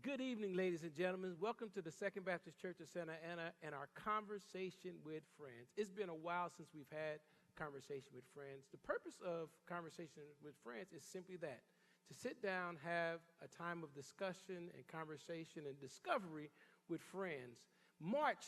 Good evening, ladies and gentlemen. Welcome to the Second Baptist Church of Santa Ana and our Conversation with Friends. It's been a while since we've had Conversation with Friends. The purpose of Conversation with Friends is simply that, to sit down, have a time of discussion and conversation and discovery with friends. March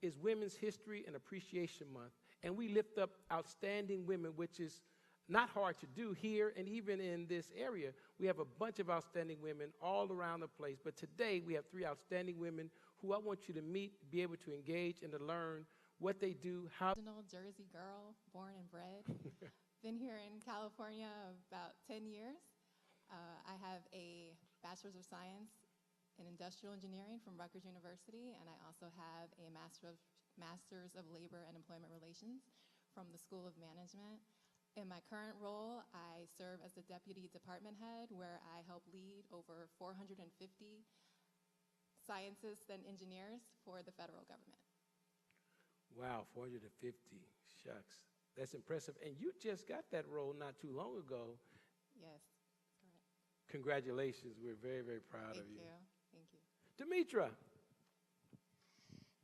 is Women's History and Appreciation Month, and we lift up outstanding women, which is not hard to do here and even in this area. We have a bunch of outstanding women all around the place, but today we have three outstanding women who I want you to meet, be able to engage and to learn what they do, how. Original Jersey girl, born and bred. Been here in California about 10 years. I have a Bachelor's of Science in Industrial Engineering from Rutgers University, and I also have a Master's of Labor and Employment Relations from the School of Management. In my current role, I serve as the Deputy Department Head, where I help lead over 450 scientists and engineers for the federal government. Wow, 450, shucks. That's impressive. And you just got that role not too long ago. Yes, correct. Congratulations. We're very, very proud of you. Thank you. Demetra.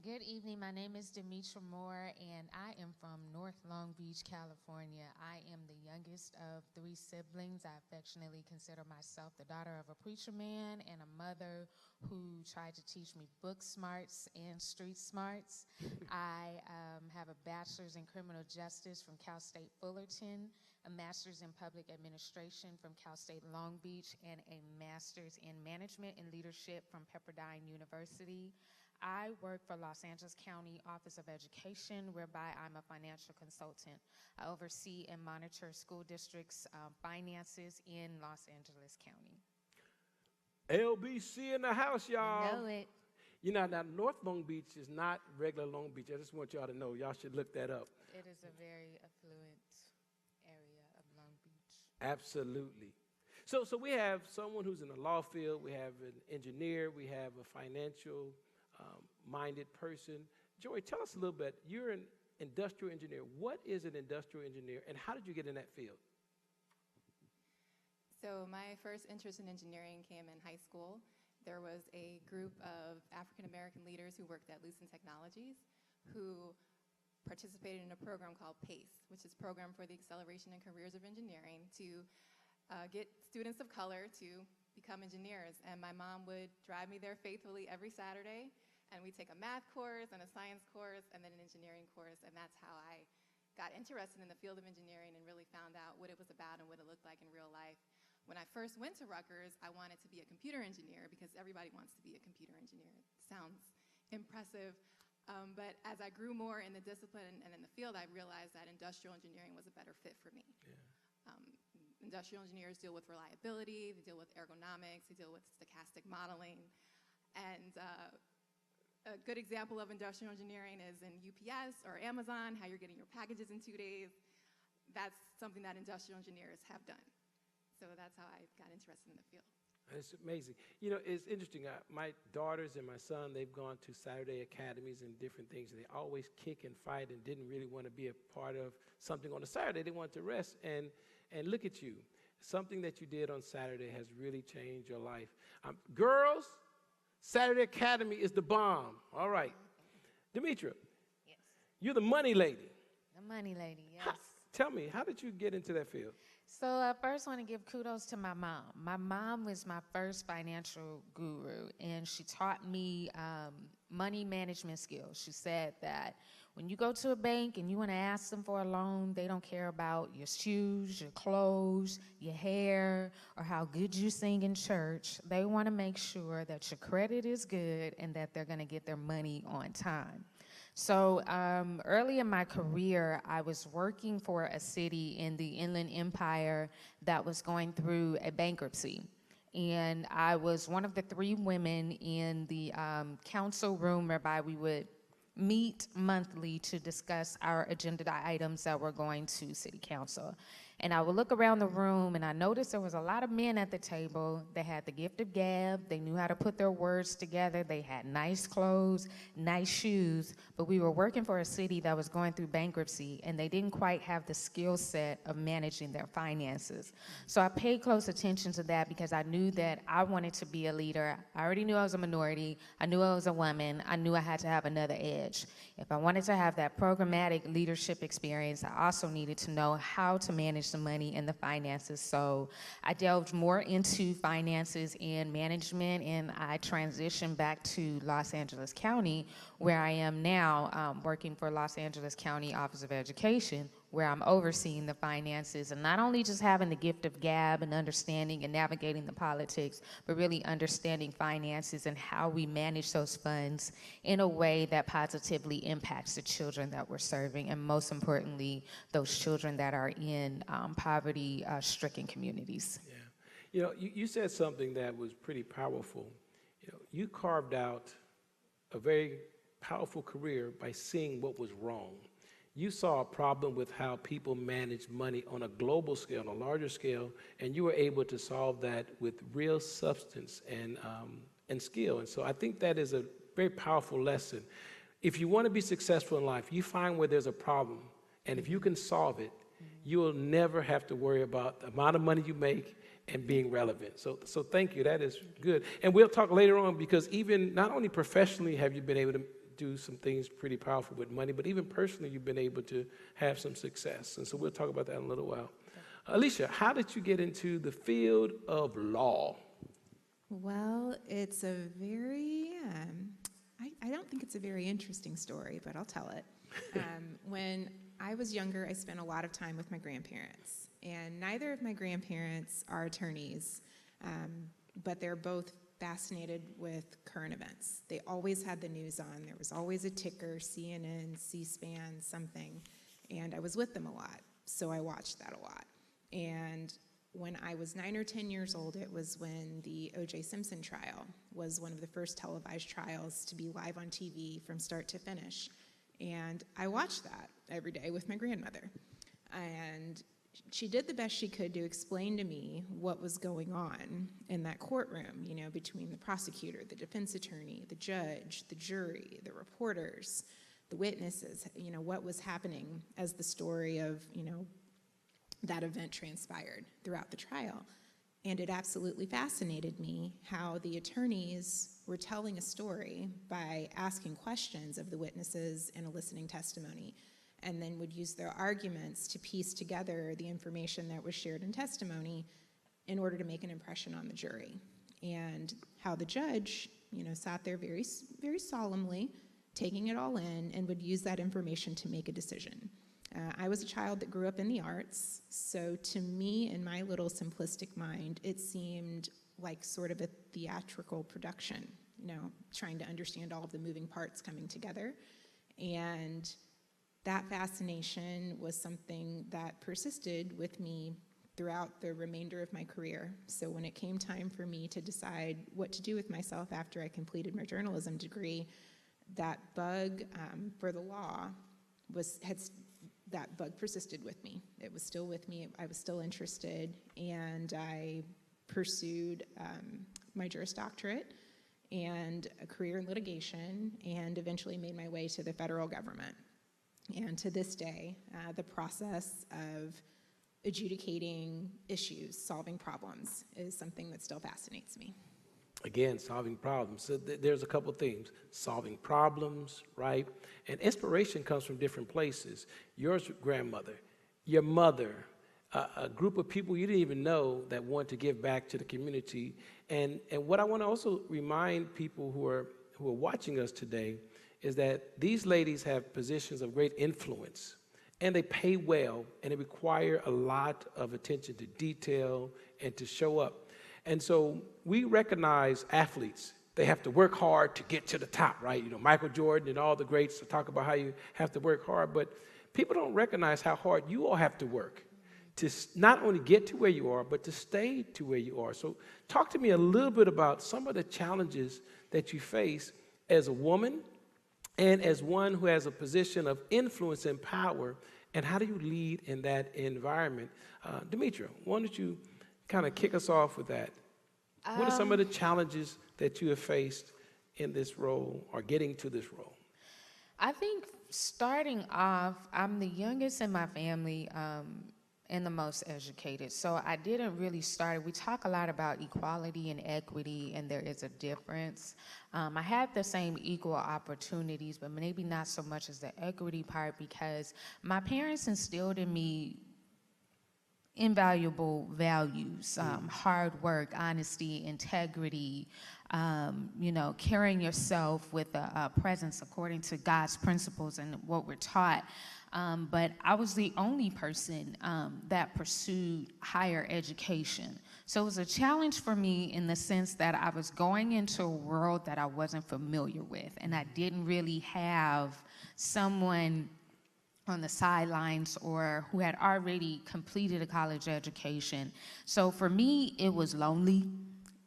Good evening. My name is Demetra Moore, and I am from North Long Beach, California. I am the youngest of three siblings. I affectionately consider myself the daughter of a preacher man and a mother who tried to teach me book smarts and street smarts. I have a bachelor's in criminal justice from Cal State Fullerton, a master's in public administration from Cal State Long Beach, and a master's in management and leadership from Pepperdine University. I work for Los Angeles County Office of Education, whereby I'm a financial consultant. I oversee and monitor school districts' finances in Los Angeles County. LBC in the house, y'all. Know it. You know, now North Long Beach is not regular Long Beach. I just want y'all to know. Y'all should look that up. It is a very affluent area of Long Beach. Absolutely. So we have someone who's in the law field. We have an engineer. We have a financial minded person. Joy, tell us a little bit. You're an industrial engineer. What is an industrial engineer, and how did you get in that field? So my first interest in engineering came in high school. There was a group of African-American leaders who worked at Lucent Technologies who participated in a program called PACE, which is Program for the Acceleration and Careers of Engineering, to get students of color to become engineers. And my mom would drive me there faithfully every Saturday, and we'd take a math course and a science course and then an engineering course, and that's how I got interested in the field of engineering and really found out what it was about and what it looked like in real life. When I first went to Rutgers, I wanted to be a computer engineer because everybody wants to be a computer engineer. It sounds impressive, but as I grew more in the discipline and in the field, I realized that industrial engineering was a better fit for me. Yeah. Industrial engineers deal with reliability, they deal with ergonomics, they deal with stochastic modeling, and a good example of industrial engineering is in UPS or Amazon, how you're getting your packages in 2 days. That's something that industrial engineers have done. So that's how I got interested in the field. It's amazing. You know, it's interesting. My daughters and my son, they've gone to Saturday academies and different things, and they always kick and fight and didn't really want to be a part of something on a Saturday. They wanted to rest, and look at you. Something that you did on Saturday has really changed your life. Girls, Saturday Academy is the bomb. All right. Demetra, Yes. you're the money lady. The money lady, yes. Tell me, how did you get into that field? So I first want to give kudos to my mom. My mom was my first financial guru, and she taught me money management skills. She said that when you go to a bank and you want to ask them for a loan, they don't care about your shoes, your clothes, your hair, or how good you sing in church. They want to make sure that your credit is good and that they're going to get their money on time. So early in my career, I was working for a city in the Inland Empire that was going through a bankruptcy. And I was one of the three women in the council room whereby we would meet monthly to discuss our agenda items that were going to city council. And I would look around the room, and I noticed there was a lot of men at the table that had the gift of gab. They knew how to put their words together. They had nice clothes, nice shoes, but we were working for a city that was going through bankruptcy, and they didn't quite have the skill set of managing their finances. So I paid close attention to that because I knew that I wanted to be a leader. I already knew I was a minority. I knew I was a woman. I knew I had to have another edge. If I wanted to have that programmatic leadership experience, I also needed to know how to manage the money and the finances. So I delved more into finances and management, and I transitioned back to Los Angeles County, where I am now, working for Los Angeles County Office of Education, where I'm overseeing the finances and not only just having the gift of gab and understanding and navigating the politics, but really understanding finances and how we manage those funds in a way that positively impacts the children that we're serving, and most importantly, those children that are in poverty-stricken communities. Yeah. You know, you said something that was pretty powerful. You know, you carved out a very powerful career by seeing what was wrong. You saw a problem with how people manage money on a global scale, on a larger scale, and you were able to solve that with real substance and skill. And so I think that is a very powerful lesson. If you want to be successful in life, you find where there's a problem, and if you can solve it, you will never have to worry about the amount of money you make and being relevant. So thank you. That is good. And we'll talk later on, because even not only professionally have you been able to do some things pretty powerful with money, but even personally you've been able to have some success. And so we'll talk about that in a little while. Alicia, how did you get into the field of law? Well, it's a very, I don't think it's a very interesting story, but I'll tell it. When I was younger, I spent a lot of time with my grandparents, and neither of my grandparents are attorneys, but they're both fascinated with current events. They always had the news on. There was always a ticker, CNN, C-SPAN, something, and I was with them a lot, so I watched that a lot. And when I was 9 or 10 years old, it was when the O.J. Simpson trial was one of the first televised trials to be live on TV from start to finish. And I watched that every day with my grandmother. And she did the best she could to explain to me what was going on in that courtroom, you know, between the prosecutor, the defense attorney, the judge, the jury, the reporters, the witnesses, you know, what was happening as the story of, you know, that event transpired throughout the trial. And it absolutely fascinated me how the attorneys were telling a story by asking questions of the witnesses and eliciting testimony, and then would use their arguments to piece together the information that was shared in testimony in order to make an impression on the jury. And how the judge, you know, sat there very, very solemnly, taking it all in, and would use that information to make a decision. I was a child that grew up in the arts, so to me, in my little simplistic mind, it seemed like sort of a theatrical production, you know, trying to understand all of the moving parts coming together. And that fascination was something that persisted with me throughout the remainder of my career. So when it came time for me to decide what to do with myself after I completed my journalism degree, that bug for the law that bug persisted with me. It was still with me. I was still interested, and I pursued my Juris Doctorate and a career in litigation, and eventually made my way to the federal government. And to this day, the process of adjudicating issues, solving problems, is something that still fascinates me. Again, solving problems. So there's a couple things. Solving problems, right? And inspiration comes from different places. Your grandmother, your mother, a group of people you didn't even know that want to give back to the community. And what I want to also remind people who are watching us today is that these ladies have positions of great influence, and they pay well, and they require a lot of attention to detail and to show up. And so we recognize athletes. They have to work hard to get to the top, right? You know, Michael Jordan and all the greats talk about how you have to work hard, but people don't recognize how hard you all have to work to not only get to where you are, but to stay to where you are. So talk to me a little bit about some of the challenges that you face as a woman, and as one who has a position of influence and power, and how do you lead in that environment? Demetria, why don't you kind of kick us off with that? What are some of the challenges that you have faced in this role or getting to this role? I think starting off, I'm the youngest in my family and the most educated. So I didn't really start. We talk a lot about equality and equity, and there is a difference. I had the same equal opportunities, but maybe not so much as the equity part, because my parents instilled in me invaluable values, hard work, honesty, integrity, carrying yourself with a presence according to God's principles and what we're taught. But I was the only person that pursued higher education. So it was a challenge for me in the sense that I was going into a world that I wasn't familiar with, and I didn't really have someone on the sidelines or who had already completed a college education. So for me, it was lonely.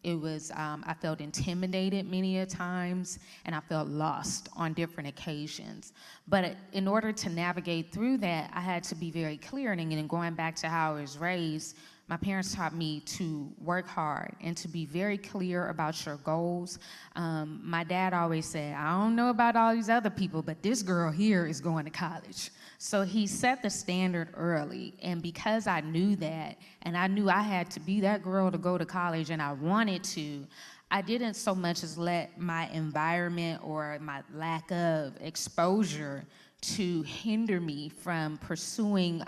It was, I felt intimidated many a times, and I felt lost on different occasions. But in order to navigate through that, I had to be very clear. And again, going back to how I was raised, my parents taught me to work hard and to be very clear about your goals. My dad always said, I don't know about all these other people, but this girl here is going to college. So he set the standard early, and because I knew that, and I knew I had to be that girl to go to college, and I wanted to, I didn't so much as let my environment or my lack of exposure to hinder me from pursuing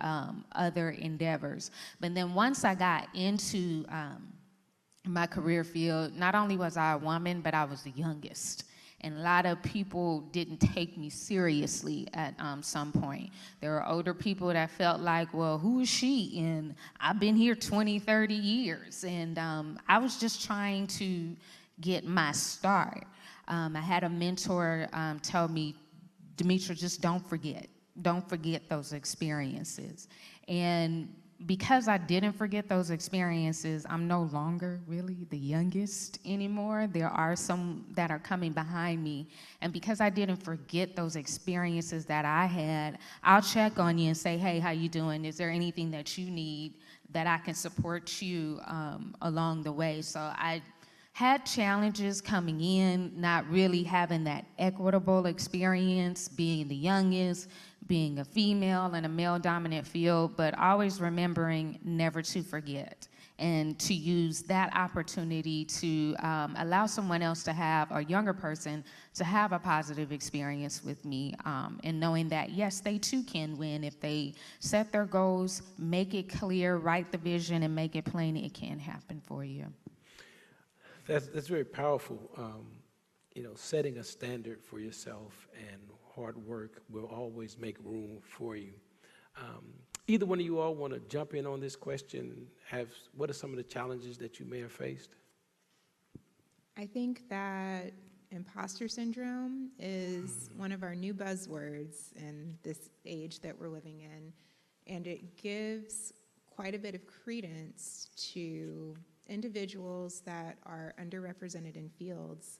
other endeavors. But then once I got into my career field, not only was I a woman, but I was the youngest. And a lot of people didn't take me seriously at some point. There were older people that felt like, well, who is she? And I've been here 20, 30 years. And I was just trying to get my start. I had a mentor tell me, Demetria, just don't forget. Don't forget those experiences. And because I didn't forget those experiences, I'm no longer really the youngest anymore. There are some that are coming behind me. And because I didn't forget those experiences that I had, I'll check on you and say, hey, how you doing? Is there anything that you need that I can support you along the way? So I had challenges coming in, not really having that equitable experience, being the youngest, being a female in a male-dominant field, but always remembering never to forget and to use that opportunity to allow someone else to have, a younger person, to have a positive experience with me, and knowing that, yes, they too can win if they set their goals, make it clear, write the vision, and make it plain, it can happen for you. That's very powerful, setting a standard for yourself, and hard work will always make room for you. Either one of you all want to jump in on this question? What are some of the challenges that you may have faced? I think that imposter syndrome is one of our new buzzwords in this age that we're living in, and it gives quite a bit of credence to individuals that are underrepresented in fields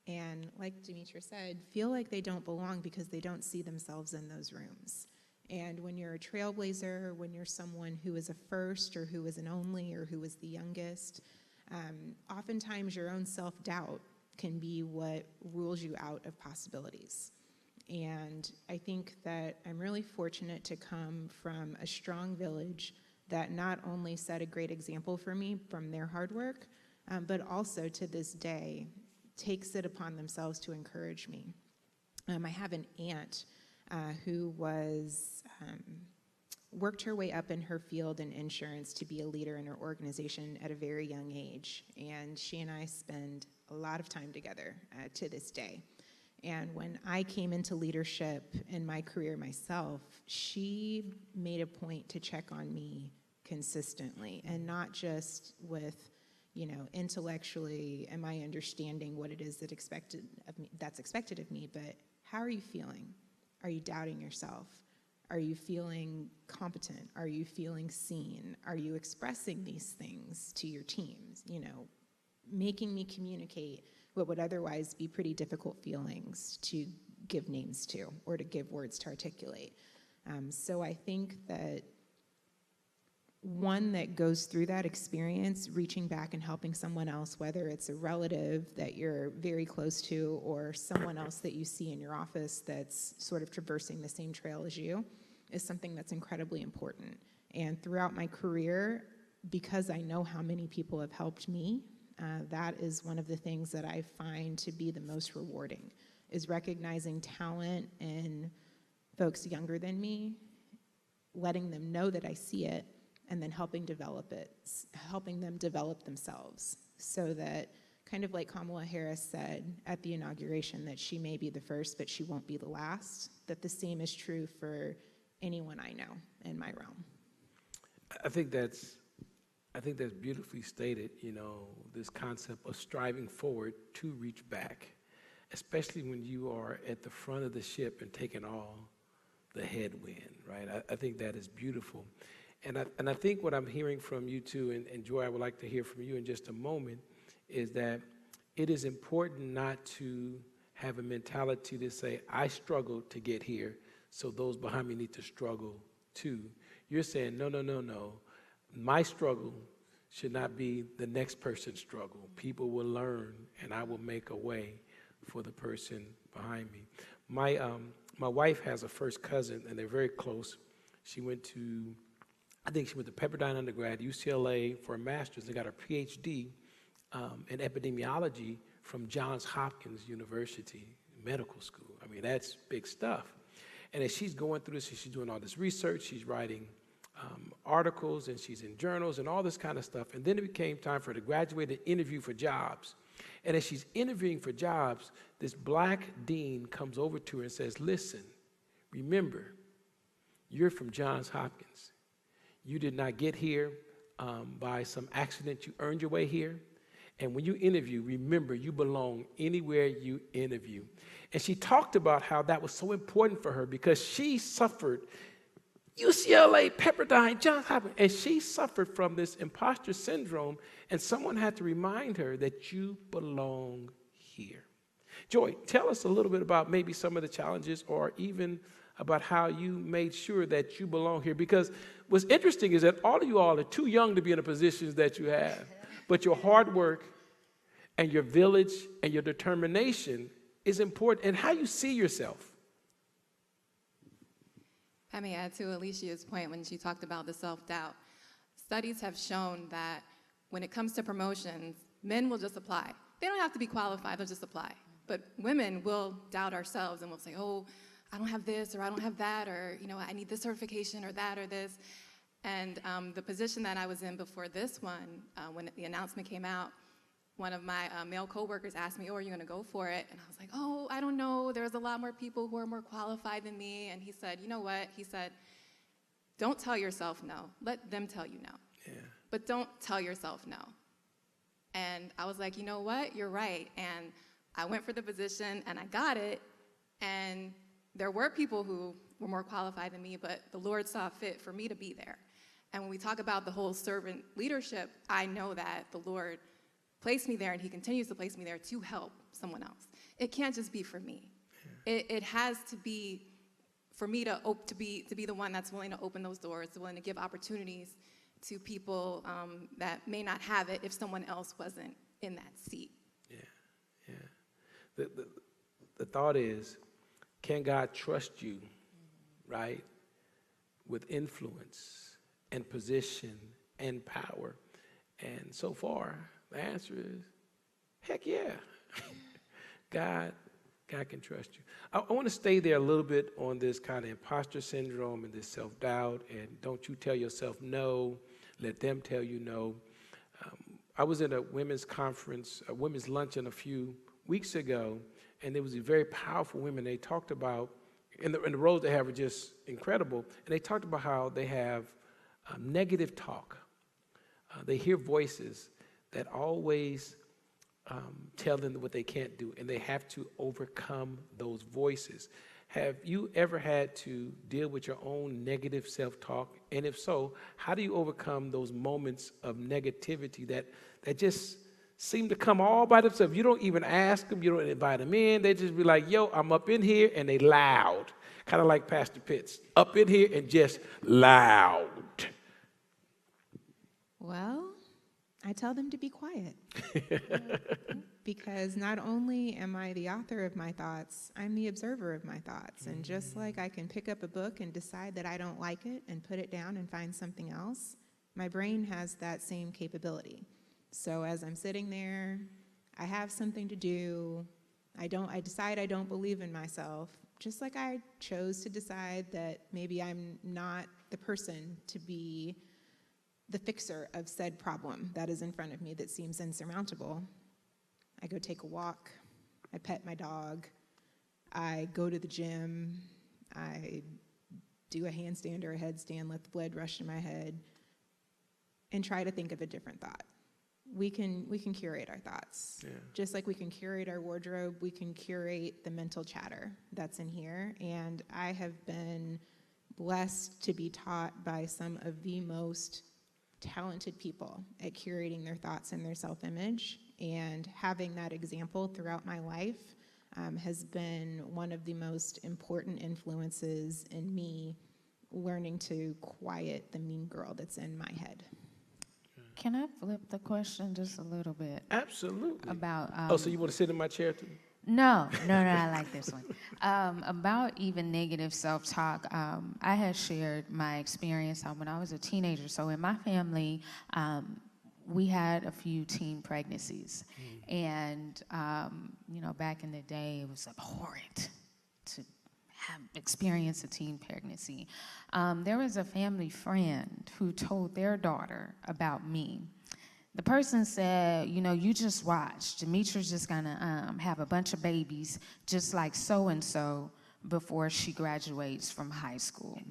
and, like Demetria said, feel like they don't belong because they don't see themselves in those rooms. And when you're a trailblazer, when you're someone who is a first or who is an only or who is the youngest, oftentimes your own self-doubt can be what rules you out of possibilities. And I think that I'm really fortunate to come from a strong village that not only set a great example for me from their hard work, but also to this day takes it upon themselves to encourage me. I have an aunt who worked her way up in her field in insurance to be a leader in her organization at a very young age. And she and I spend a lot of time together to this day. And when I came into leadership in my career myself, she made a point to check on me consistently, and not just with, intellectually, am I understanding what it is that's expected of me, but how are you feeling? Are you doubting yourself? Are you feeling competent? Are you feeling seen? Are you expressing these things to your teams? Making me communicate what would otherwise be pretty difficult feelings to give names to or to give words to articulate. So I think that one that goes through that experience, reaching back and helping someone else, whether it's a relative that you're very close to or someone else that you see in your office that's sort of traversing the same trail as you, is something that's incredibly important. And throughout my career, because I know how many people have helped me, that is one of the things that I find to be the most rewarding, is recognizing talent in folks younger than me, letting them know that I see it, and then helping them develop themselves, so that, kind of like Kamala Harris said at the inauguration, that she may be the first, but she won't be the last, that the same is true for anyone I know in my realm. I think that's beautifully stated, this concept of striving forward to reach back, especially when you are at the front of the ship and taking all the headwind, right? I think that is beautiful. And I think what I'm hearing from you too, and Joy, I would like to hear from you in just a moment, is that it is important not to have a mentality to say, I struggled to get here, so those behind me need to struggle too. You're saying, no. My struggle should not be the next person's struggle. People will learn, and I will make a way for the person behind me. My wife has a first cousin, and they're very close. She went to Pepperdine undergrad, UCLA for a master's, and got her PhD in epidemiology from Johns Hopkins University Medical School. I mean, that's big stuff. And as she's going through this, she's doing all this research, she's writing articles, and she's in journals and all this kind of stuff. And then it became time for her to graduate and interview for jobs. And as she's interviewing for jobs, this black dean comes over to her and says, listen, remember, you're from Johns Hopkins. You did not get here by some accident. You earned your way here. And when you interview, remember, you belong anywhere you interview. And she talked about how that was so important for her because she suffered UCLA, Pepperdine, Johns Hopkins, and she suffered from this imposter syndrome, and someone had to remind her that you belong here. Joy, tell us a little bit about maybe some of the challenges or even about how you made sure that you belong here, because what's interesting is that all of you all are too young to be in the positions that you have, but your hard work and your village and your determination is important, and how you see yourself. I may add to Alicia's point when she talked about the self-doubt. Studies have shown that when it comes to promotions, men will just apply. They don't have to be qualified, they'll just apply. But women will doubt ourselves and we'll say, oh, I don't have this, or I don't have that, or I need this certification or that or this. And the position that I was in before this one, when the announcement came out, one of my male coworkers asked me, oh, are you going to go for it? And I was like, oh, I don't know. There's a lot more people who are more qualified than me. And he said, you know what? He said, don't tell yourself no. Let them tell you no. Yeah. But don't tell yourself no. And I was like, you know what? You're right. And I went for the position, and I got it. And there were people who were more qualified than me, but the Lord saw fit for me to be there. And when we talk about the whole servant leadership, I know that the Lord placed me there, and he continues to place me there to help someone else. It can't just be for me. Yeah. It has to be for me to be the one that's willing to open those doors, willing to give opportunities to people that may not have it if someone else wasn't in that seat. Yeah. The thought is, can God trust you, right, with influence and position and power? And so far, the answer is, heck yeah. God can trust you. I want to stay there a little bit on this kind of imposter syndrome and this self-doubt, and don't you tell yourself no, let them tell you no. I was at a women's conference, a women's luncheon a few weeks ago, and there was a very powerful women. They talked about, and the roles they have are just incredible, and they talked about how they have negative talk. They hear voices that always tell them what they can't do, and they have to overcome those voices. Have you ever had to deal with your own negative self-talk? And if so, how do you overcome those moments of negativity that just seem to come all by themselves. You don't even ask them. You don't invite them in. They just be like, yo, I'm up in here, and they loud. Kind of like Pastor Pitts. Up in here and just loud. Well, I tell them to be quiet. Because not only am I the author of my thoughts, I'm the observer of my thoughts. And just like I can pick up a book and decide that I don't like it and put it down and find something else, my brain has that same capability. So as I'm sitting there, I have something to do. I decide I don't believe in myself, just like I chose to decide that maybe I'm not the person to be the fixer of said problem that is in front of me that seems insurmountable. I go take a walk, I pet my dog, I go to the gym, I do a handstand or a headstand, let the blood rush to my head, and try to think of a different thought. We can curate our thoughts. Yeah. Just like we can curate our wardrobe, we can curate the mental chatter that's in here. And I have been blessed to be taught by some of the most talented people at curating their thoughts and their self-image. And having that example throughout my life has been one of the most important influences in me learning to quiet the mean girl that's in my head. Can I flip the question just a little bit? Absolutely. About so you want to sit in my chair too? No, I like this one. About even negative self-talk, I had shared my experience when I was a teenager. So in my family, we had a few teen pregnancies. And, back in the day, it was abhorrent to experience a teen pregnancy. There was a family friend who told their daughter about me. The person said, you just watch. Demetra's just gonna have a bunch of babies just like so-and-so before she graduates from high school.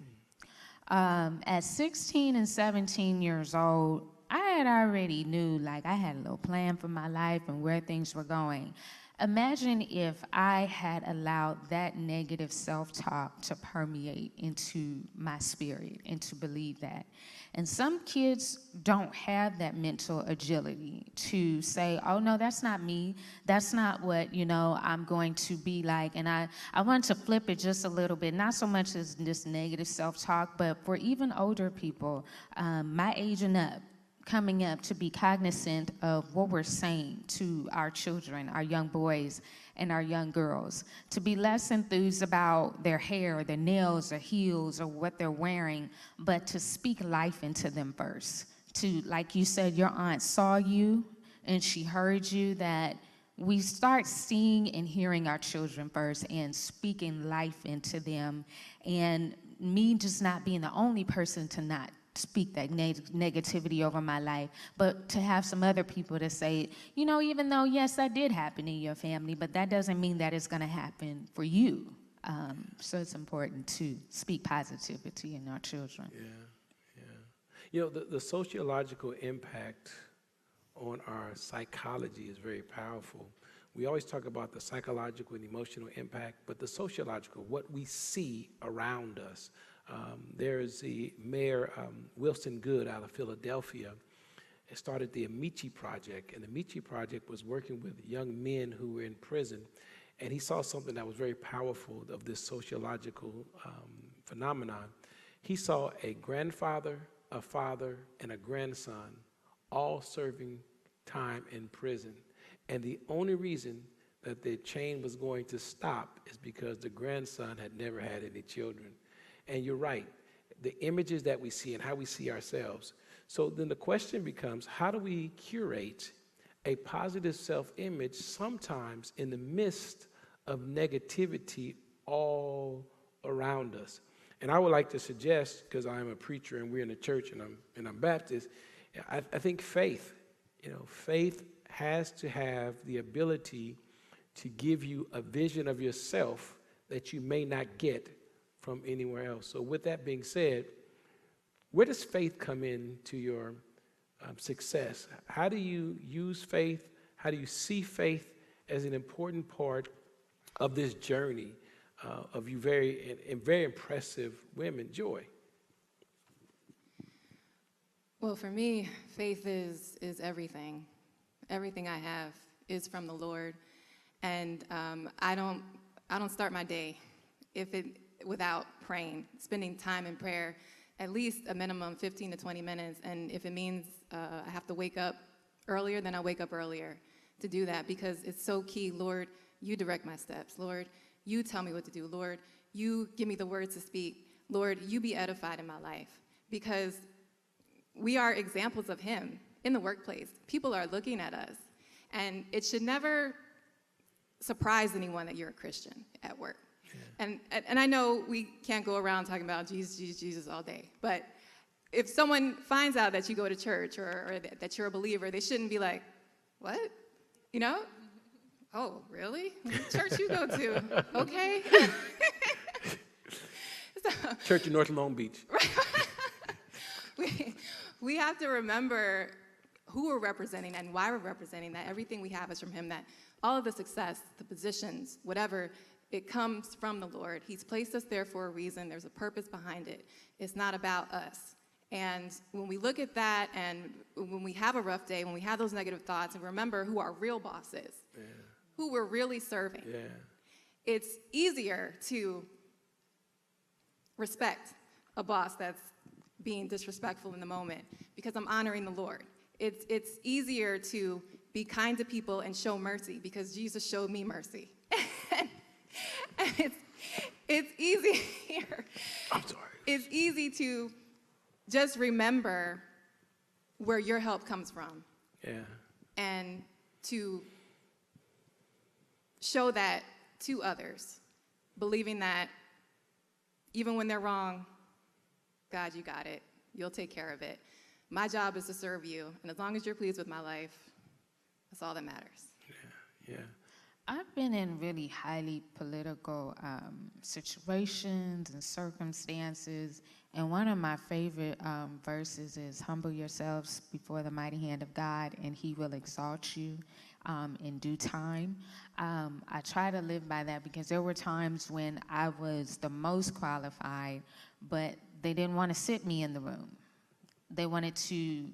At 16 and 17 years old, I had already knew, I had a little plan for my life and where things were going. Imagine if I had allowed that negative self-talk to permeate into my spirit and to believe that. And some kids don't have that mental agility to say, oh, no, that's not me. That's not what, I'm going to be like. And I want to flip it just a little bit, not so much as this negative self-talk, but for even older people, my age and up, coming up, to be cognizant of what we're saying to our children, our young boys and our young girls, to be less enthused about their hair, or their nails, or heels, or what they're wearing, but to speak life into them first. To, like you said, your aunt saw you and she heard you, that we start seeing and hearing our children first and speaking life into them. And me just not being the only person to not speak that negativity over my life, but to have some other people to say, even though, yes, that did happen in your family, but that doesn't mean that it's going to happen for you. So it's important to speak positivity in our children. Yeah. The sociological impact on our psychology is very powerful. We always talk about the psychological and emotional impact, but the sociological, what we see around us. There is the mayor, Wilson Good, out of Philadelphia, started the Amici Project. And the Amici Project was working with young men who were in prison. And he saw something that was very powerful of this sociological phenomenon. He saw a grandfather, a father, and a grandson all serving time in prison. And the only reason that the chain was going to stop is because the grandson had never had any children. And you're right, the images that we see and how we see ourselves. So then the question becomes, how do we curate a positive self-image sometimes in the midst of negativity all around us? And I would like to suggest, because I'm a preacher and we're in the church and I'm Baptist, I think faith, faith has to have the ability to give you a vision of yourself that you may not get from anywhere else. So with that being said, where does faith come into your success? How do you use faith? How do you see faith as an important part of this journey of you very impressive women? Joy. Well, for me, faith is everything. Everything I have is from the Lord. And I don't start my day without praying, spending time in prayer, at least a minimum 15 to 20 minutes. And if it means I have to wake up earlier, then I wake up earlier to do that, because it's so key. Lord, you direct my steps. Lord, you tell me what to do. Lord, you give me the words to speak. Lord, you be edified in my life, because we are examples of him in the workplace. People are looking at us, and it should never surprise anyone that you're a Christian at work. Yeah. And I know we can't go around talking about Jesus, Jesus, Jesus all day, but if someone finds out that you go to church or that you're a believer, they shouldn't be like, what? You know? Oh, really? What church you go to? Okay. Church in North Long Beach. We have to remember who we're representing and why we're representing, that everything we have is from him, that all of the success, the positions, whatever, it comes from the Lord. He's placed us there for a reason. There's a purpose behind it. It's not about us. And when we look at that, and when we have a rough day, when we have those negative thoughts, and remember who our real boss is, who we're really serving, it's easier to respect a boss that's being disrespectful in the moment, because I'm honoring the Lord. It's easier to be kind to people and show mercy, because Jesus showed me mercy. and it's easier. I'm sorry. It's easy to just remember where your help comes from. Yeah. And to show that to others, believing that even when they're wrong, God, you got it. You'll take care of it. My job is to serve you, and as long as you're pleased with my life, that's all that matters. Yeah. I've been in really highly political situations and circumstances, and one of my favorite verses is, humble yourselves before the mighty hand of God, and he will exalt you in due time. I try to live by that, because there were times when I was the most qualified, but they didn't want to sit me in the room. They wanted to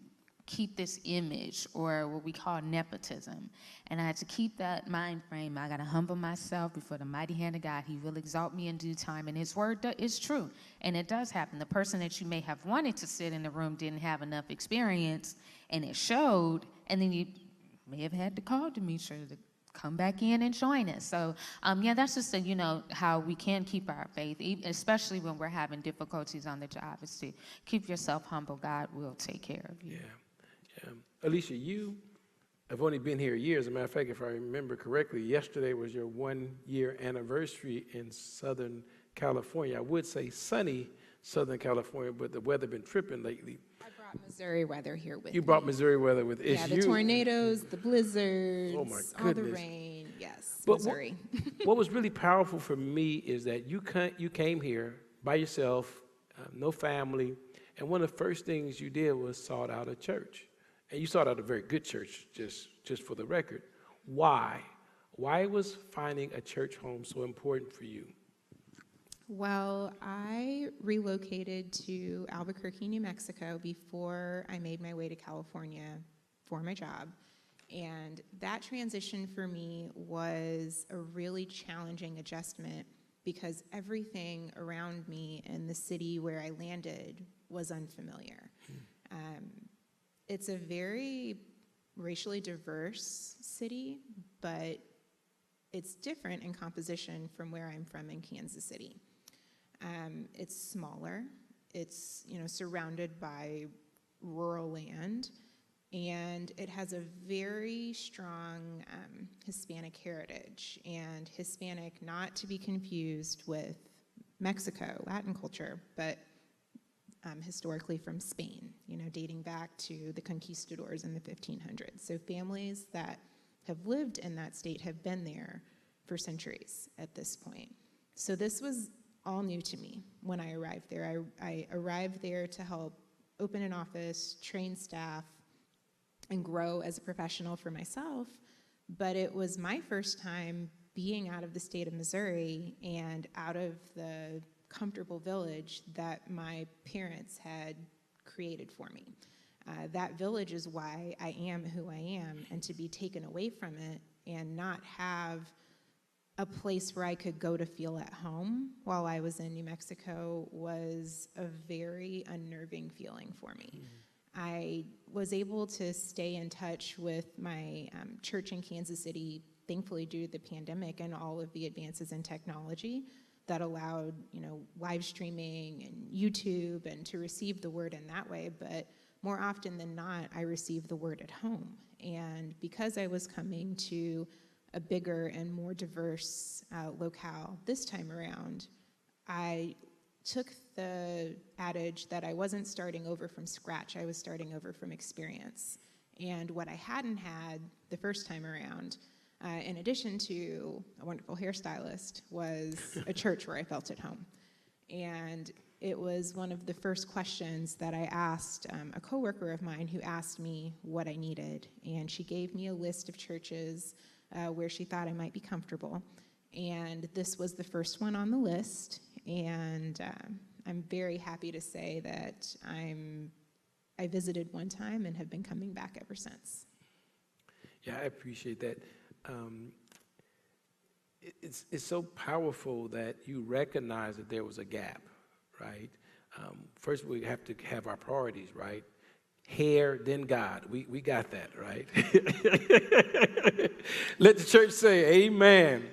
keep this image, or what we call nepotism. And I had to keep that mind frame. I got to humble myself before the mighty hand of God. He will exalt me in due time. And his word is true. And it does happen. The person that you may have wanted to sit in the room didn't have enough experience, and it showed. And then you may have had to call Demetra to come back in and join us. So, that's just, how we can keep our faith, especially when we're having difficulties on the job, is to keep yourself humble. God will take care of you. Yeah. Alicia, you have only been here a year. As a matter of fact, if I remember correctly, yesterday was your 1-year anniversary in Southern California. I would say sunny Southern California, but the weather been tripping lately. I brought Missouri weather here with me. You brought Missouri weather with you. Yeah, the tornadoes, the blizzards, oh my all the goodness. rain. Yes, But Missouri. What was really powerful for me is that you came here by yourself, no family, and one of the first things you did was sought out a church. And you sought out a very good church, just for the record. Why? Why was finding a church home so important for you? Well, I relocated to Albuquerque, New Mexico before I made my way to California for my job. And that transition for me was a really challenging adjustment, because everything around me in the city where I landed was unfamiliar. It's a very racially diverse city, but it's different in composition from where I'm from in Kansas City. It's smaller. It's surrounded by rural land, and it has a very strong Hispanic heritage, and Hispanic not to be confused with Mexico, Latin culture, but historically from Spain, dating back to the conquistadors in the 1500s. So families that have lived in that state have been there for centuries at this point. So this was all new to me when I arrived there. I arrived there to help open an office, train staff, and grow as a professional for myself. But it was my first time being out of the state of Missouri and out of the comfortable village that my parents had created for me. That village is why I am who I am, and to be taken away from it and not have a place where I could go to feel at home while I was in New Mexico was a very unnerving feeling for me. I was able to stay in touch with my church in Kansas City, thankfully due to the pandemic and all of the advances in technology that allowed, live streaming and YouTube and to receive the word in that way. But more often than not, I received the word at home. And because I was coming to a bigger and more diverse locale this time around, I took the adage that I wasn't starting over from scratch, I was starting over from experience. And what I hadn't had the first time around, in addition to a wonderful hairstylist, was a church where I felt at home. And it was one of the first questions that I asked a coworker of mine who asked me what I needed. And she gave me a list of churches where she thought I might be comfortable. And this was the first one on the list. And I'm very happy to say that I visited one time and have been coming back ever since. Yeah, I appreciate that. It's so powerful that you recognize that there was a gap, right? First, we have to have our priorities, right? Hair, then God. We got that, right? Let the church say amen.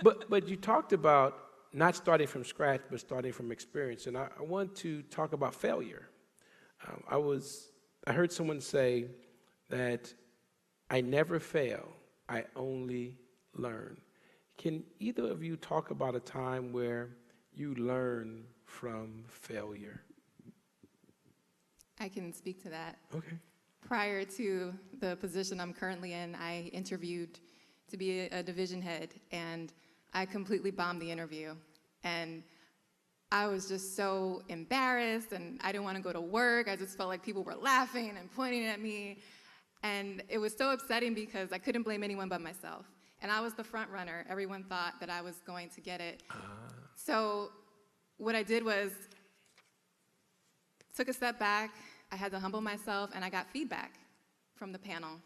But you talked about not starting from scratch, but starting from experience. And I want to talk about failure. I heard someone say that I never fail, I only learn. Can either of you talk about a time where you learn from failure? I can speak to that. Okay. Prior to the position I'm currently in, I interviewed to be a division head, and I completely bombed the interview. And I was just so embarrassed, and I didn't want to go to work. I just felt like people were laughing and pointing at me. And it was so upsetting because I couldn't blame anyone but myself. And I was the front runner. Everyone thought that I was going to get it. So what I did was took a step back. I had to humble myself, and I got feedback from the panel,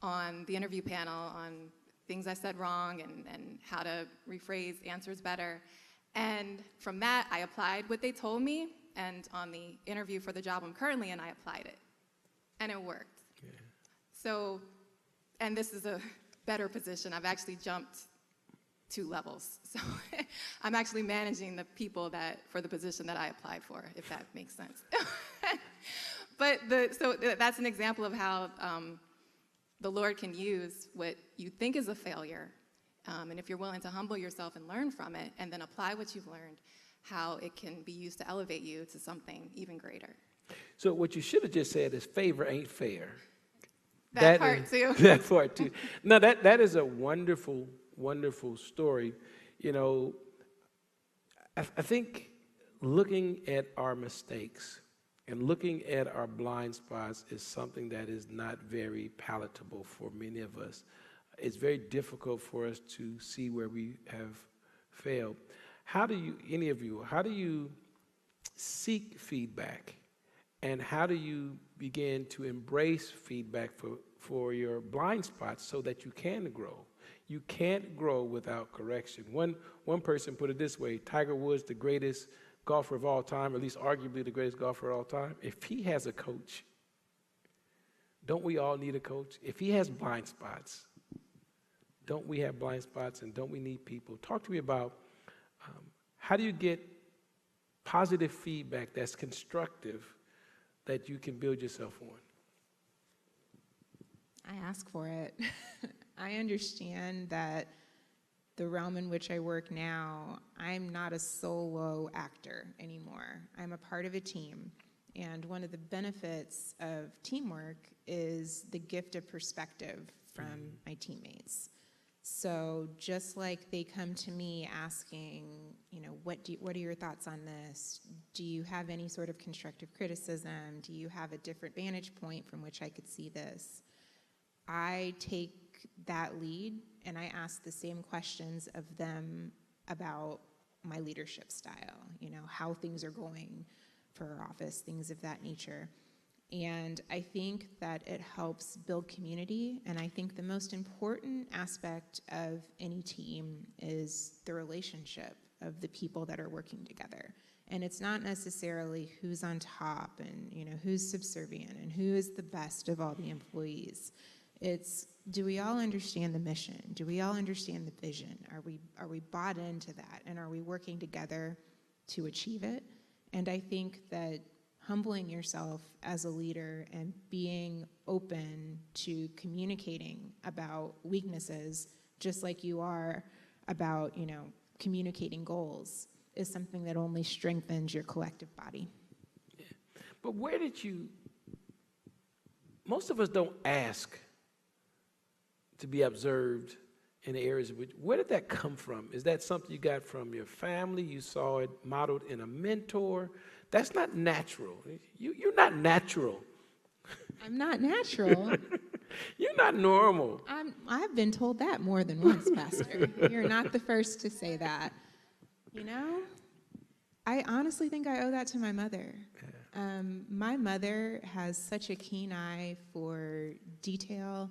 on the interview panel, on things I said wrong and how to rephrase answers better. And from that, I applied what they told me, and on the interview for the job I'm currently in, I applied it. And it worked. Yeah. So, and this is a better position. I've actually jumped 2 levels. So I'm actually managing the people for the position that I applied for, if that makes sense. But so that's an example of how the Lord can use what you think is a failure, and if you're willing to humble yourself and learn from it, and then apply what you've learned, how it can be used to elevate you to something even greater. So what you should have just said is favor ain't fair. That part too. That part too. No, that is a wonderful, wonderful story. I think looking at our mistakes and looking at our blind spots is something that is not very palatable for many of us. It's very difficult for us to see where we have failed. How do you seek feedback? And how do you begin to embrace feedback for your blind spots so that you can grow? You can't grow without correction. One person put it this way: Tiger Woods, the greatest golfer of all time, or at least arguably the greatest golfer of all time, if he has a coach, don't we all need a coach? If he has blind spots, don't we have blind spots, and don't we need people? Talk to me about how do you get positive feedback that's constructive that you can build yourself on? I ask for it. I understand that the realm in which I work now, I'm not a solo actor anymore. I'm a part of a team. And one of the benefits of teamwork is the gift of perspective from my teammates. So just like they come to me asking, what are your thoughts on this? Do you have any sort of constructive criticism? Do you have a different vantage point from which I could see this? I take that lead and I ask the same questions of them about my leadership style, how things are going for our office, things of that nature. And I think that it helps build community. And I think the most important aspect of any team is the relationship of the people that are working together. And it's not necessarily who's on top and, you know, who's subservient and who is the best of all the employees. It's, do we all understand the mission? Do we all understand the vision? Are we bought into that? And are we working together to achieve it? And I think that humbling yourself as a leader and being open to communicating about weaknesses, just like you are about, you know, communicating goals, is something that only strengthens your collective body. Yeah. But where did you, most of us don't ask to be observed in the areas of which, where did that come from? Is that something you got from your family? You saw it modeled in a mentor? That's not natural. You're not natural. I'm not natural. You're not normal. I've been told that more than once, Pastor. You're not the first to say that. You know, I honestly think I owe that to my mother. Yeah. My mother has such a keen eye for detail,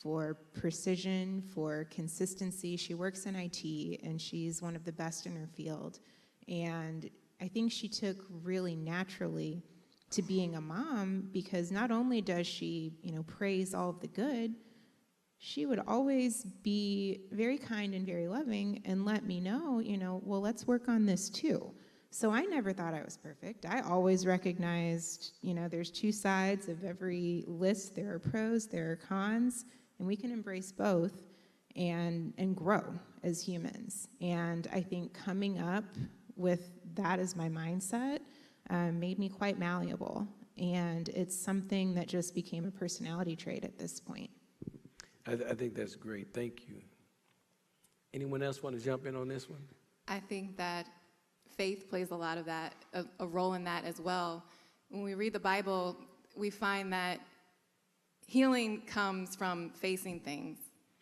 for precision, for consistency. She works in IT, and she's one of the best in her field. And I think she took really naturally to being a mom, because not only does she, you know, praise all of the good, she would always be very kind and very loving and let me know, you know, well, let's work on this too. So I never thought I was perfect. I always recognized, you know, there's two sides of every list. There are pros, there are cons, and we can embrace both and grow as humans. And I think coming up with that as my mindset made me quite malleable. And it's something that just became a personality trait at this point. I think that's great. Thank you. Anyone else want to jump in on this one? I think that faith plays a lot of that, a role in that as well. When we read the Bible, we find that healing comes from facing things.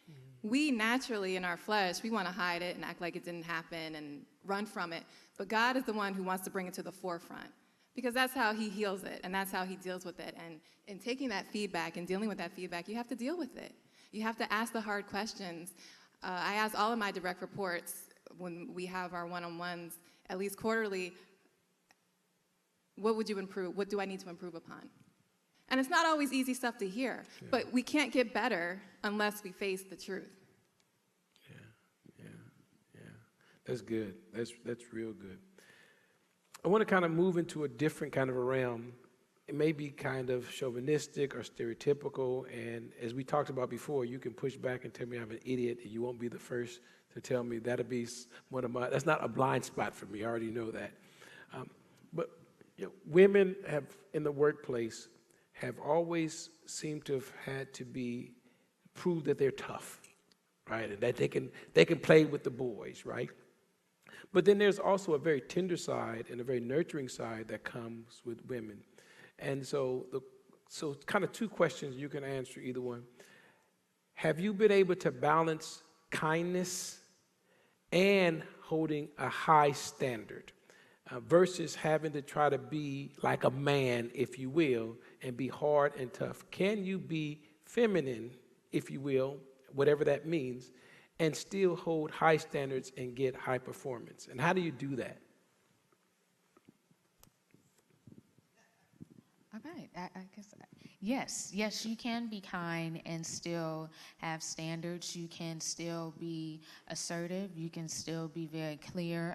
Mm-hmm. We naturally, in our flesh, we want to hide it and act like it didn't happen and run from it. But God is the one who wants to bring it to the forefront, because that's how he heals it, and that's how he deals with it. And in taking that feedback and dealing with that feedback, you have to deal with it. You have to ask the hard questions. I ask all of my direct reports when we have our one-on-ones, at least quarterly, what would you improve? What do I need to improve upon? And it's not always easy stuff to hear, yeah. But we can't get better unless we face the truth. Yeah. That's good. That's real good. I want to kind of move into a different kind of a realm. It may be kind of chauvinistic or stereotypical, and as we talked about before, you can push back and tell me I'm an idiot, and you won't be the first to tell me that'll be one of my, that's not a blind spot for me, I already know that. But you know, women have, in the workplace, have always seemed to have had to prove that they're tough, right, and that they can play with the boys, right? But then there's also a very tender side and a very nurturing side that comes with women. And so kind of two questions, you can answer either one. Have you been able to balance kindness and holding a high standard versus having to try to be like a man, if you will, and be hard and tough? Can you be feminine, if you will, whatever that means, and still hold high standards and get high performance? And how do you do that? All right, I guess, yes, you can be kind and still have standards. You can still be assertive. You can still be very clear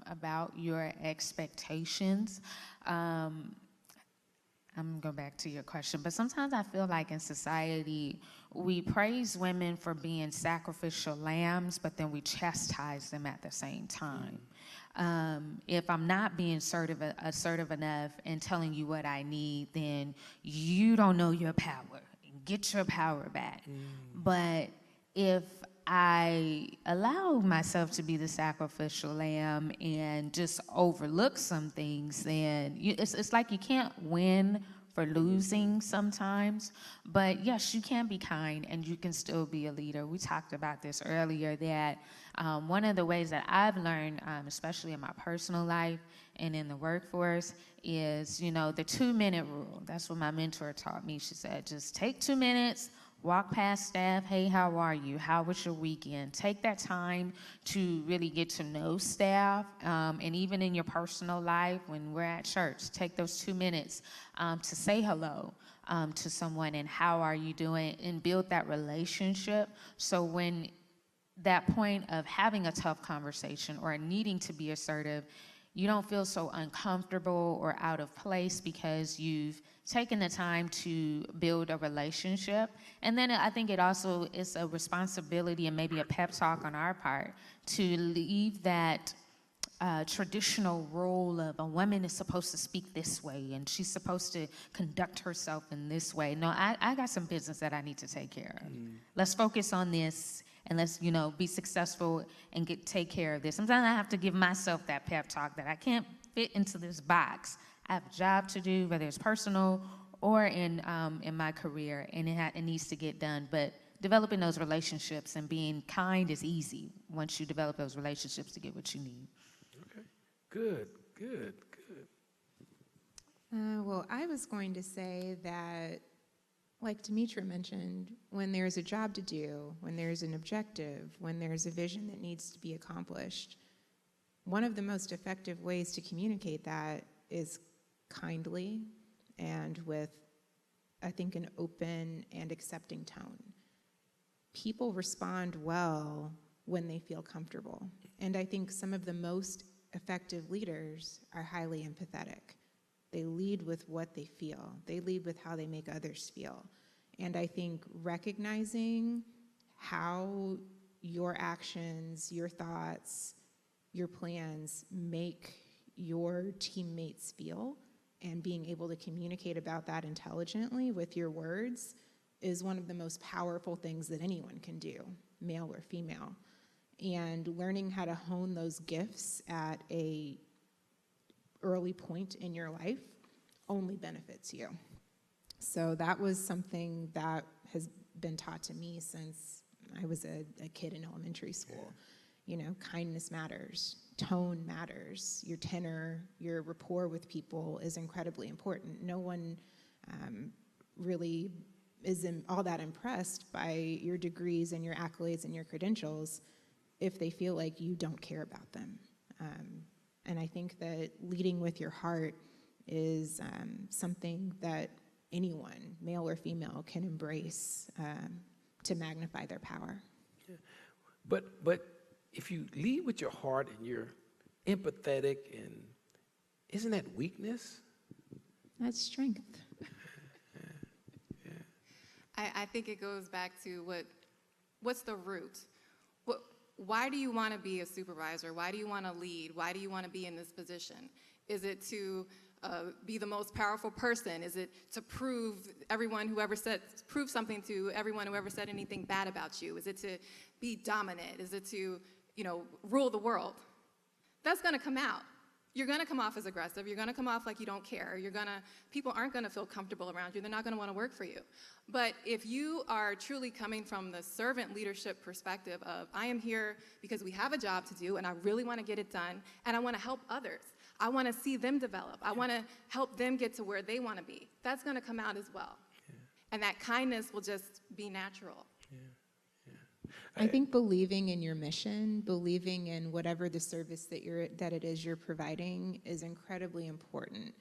about your expectations. I'm going to go back to your question, but sometimes I feel like in society, we praise women for being sacrificial lambs, but then we chastise them at the same time. If I'm not being assertive enough and telling you what I need, then you don't know your power. Get your power back. But if I allow myself to be the sacrificial lamb and just overlook some things, then it's like you can't win for losing sometimes. But yes, you can be kind and you can still be a leader. We talked about this earlier, that one of the ways that I've learned, especially in my personal life, and in the workforce is, the 2-minute rule. That's what my mentor taught me. She said, just take 2 minutes, walk past staff. Hey, how are you? How was your weekend? Take that time to really get to know staff, and even in your personal life, when we're at church, take those 2 minutes to say hello to someone and how are you doing, and build that relationship. So when that point of having a tough conversation or needing to be assertive, you don't feel so uncomfortable or out of place because you've taken the time to build a relationship. And then I think it also is a responsibility and maybe a pep talk on our part to leave that traditional role of a woman is supposed to speak this way and she's supposed to conduct herself in this way. No, I got some business that I need to take care of. Let's focus on this, and let's, be successful and take care of this. Sometimes I have to give myself that pep talk that I can't fit into this box. I have a job to do, whether it's personal or in my career, and it needs to get done. But developing those relationships and being kind is easy once you develop those relationships to get what you need. Okay, good. Well, I was going to say that, like Demetra mentioned, when there's a job to do, when there's an objective, when there's a vision that needs to be accomplished, one of the most effective ways to communicate that is kindly and with, I think, an open and accepting tone. People respond well when they feel comfortable. And I think some of the most effective leaders are highly empathetic. They lead with what they feel. They lead with how they make others feel. And I think recognizing how your actions, your thoughts, your plans make your teammates feel, and being able to communicate about that intelligently with your words is one of the most powerful things that anyone can do, male or female. And learning how to hone those gifts at a early point in your life only benefits you. So that was something that has been taught to me since I was a kid in elementary school. Kindness matters, tone matters, your tenor, your rapport with people is incredibly important. No one really is all that impressed by your degrees and your accolades and your credentials if they feel like you don't care about them. And I think that leading with your heart is something that anyone, male or female, can embrace to magnify their power. Yeah. But if you lead with your heart and you're empathetic, and isn't that weakness? That's strength. I think it goes back to what's the root? Why do you want to be a supervisor? Why do you want to lead? Why do you want to be in this position? Is it to be the most powerful person? Is it to prove something to everyone who ever said anything bad about you? Is it to be dominant? Is it to, rule the world? That's going to come out. You're going to come off as aggressive. You're going to come off like you don't care. People aren't going to feel comfortable around you. They're not going to want to work for you. But if you are truly coming from the servant leadership perspective of, I am here because we have a job to do and I really want to get it done and I want to help others. I want to see them develop. I want to help them get to where they want to be. That's going to come out as well. Yeah. And that kindness will just be natural. I think believing in your mission, believing in whatever the service that it is you're providing is incredibly important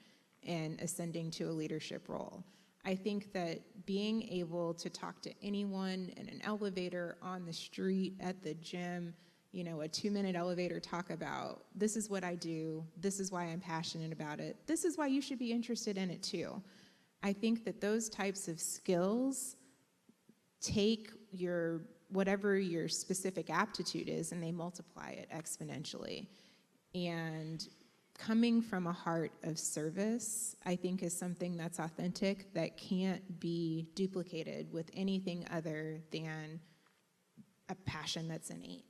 in ascending to a leadership role. I think that being able to talk to anyone in an elevator, on the street, at the gym, a 2-minute elevator talk about, this is what I do, this is why I'm passionate about it, this is why you should be interested in it too. I think that those types of skills take whatever your specific aptitude is, and they multiply it exponentially. And coming from a heart of service, I think, is something that's authentic, that can't be duplicated with anything other than a passion that's innate.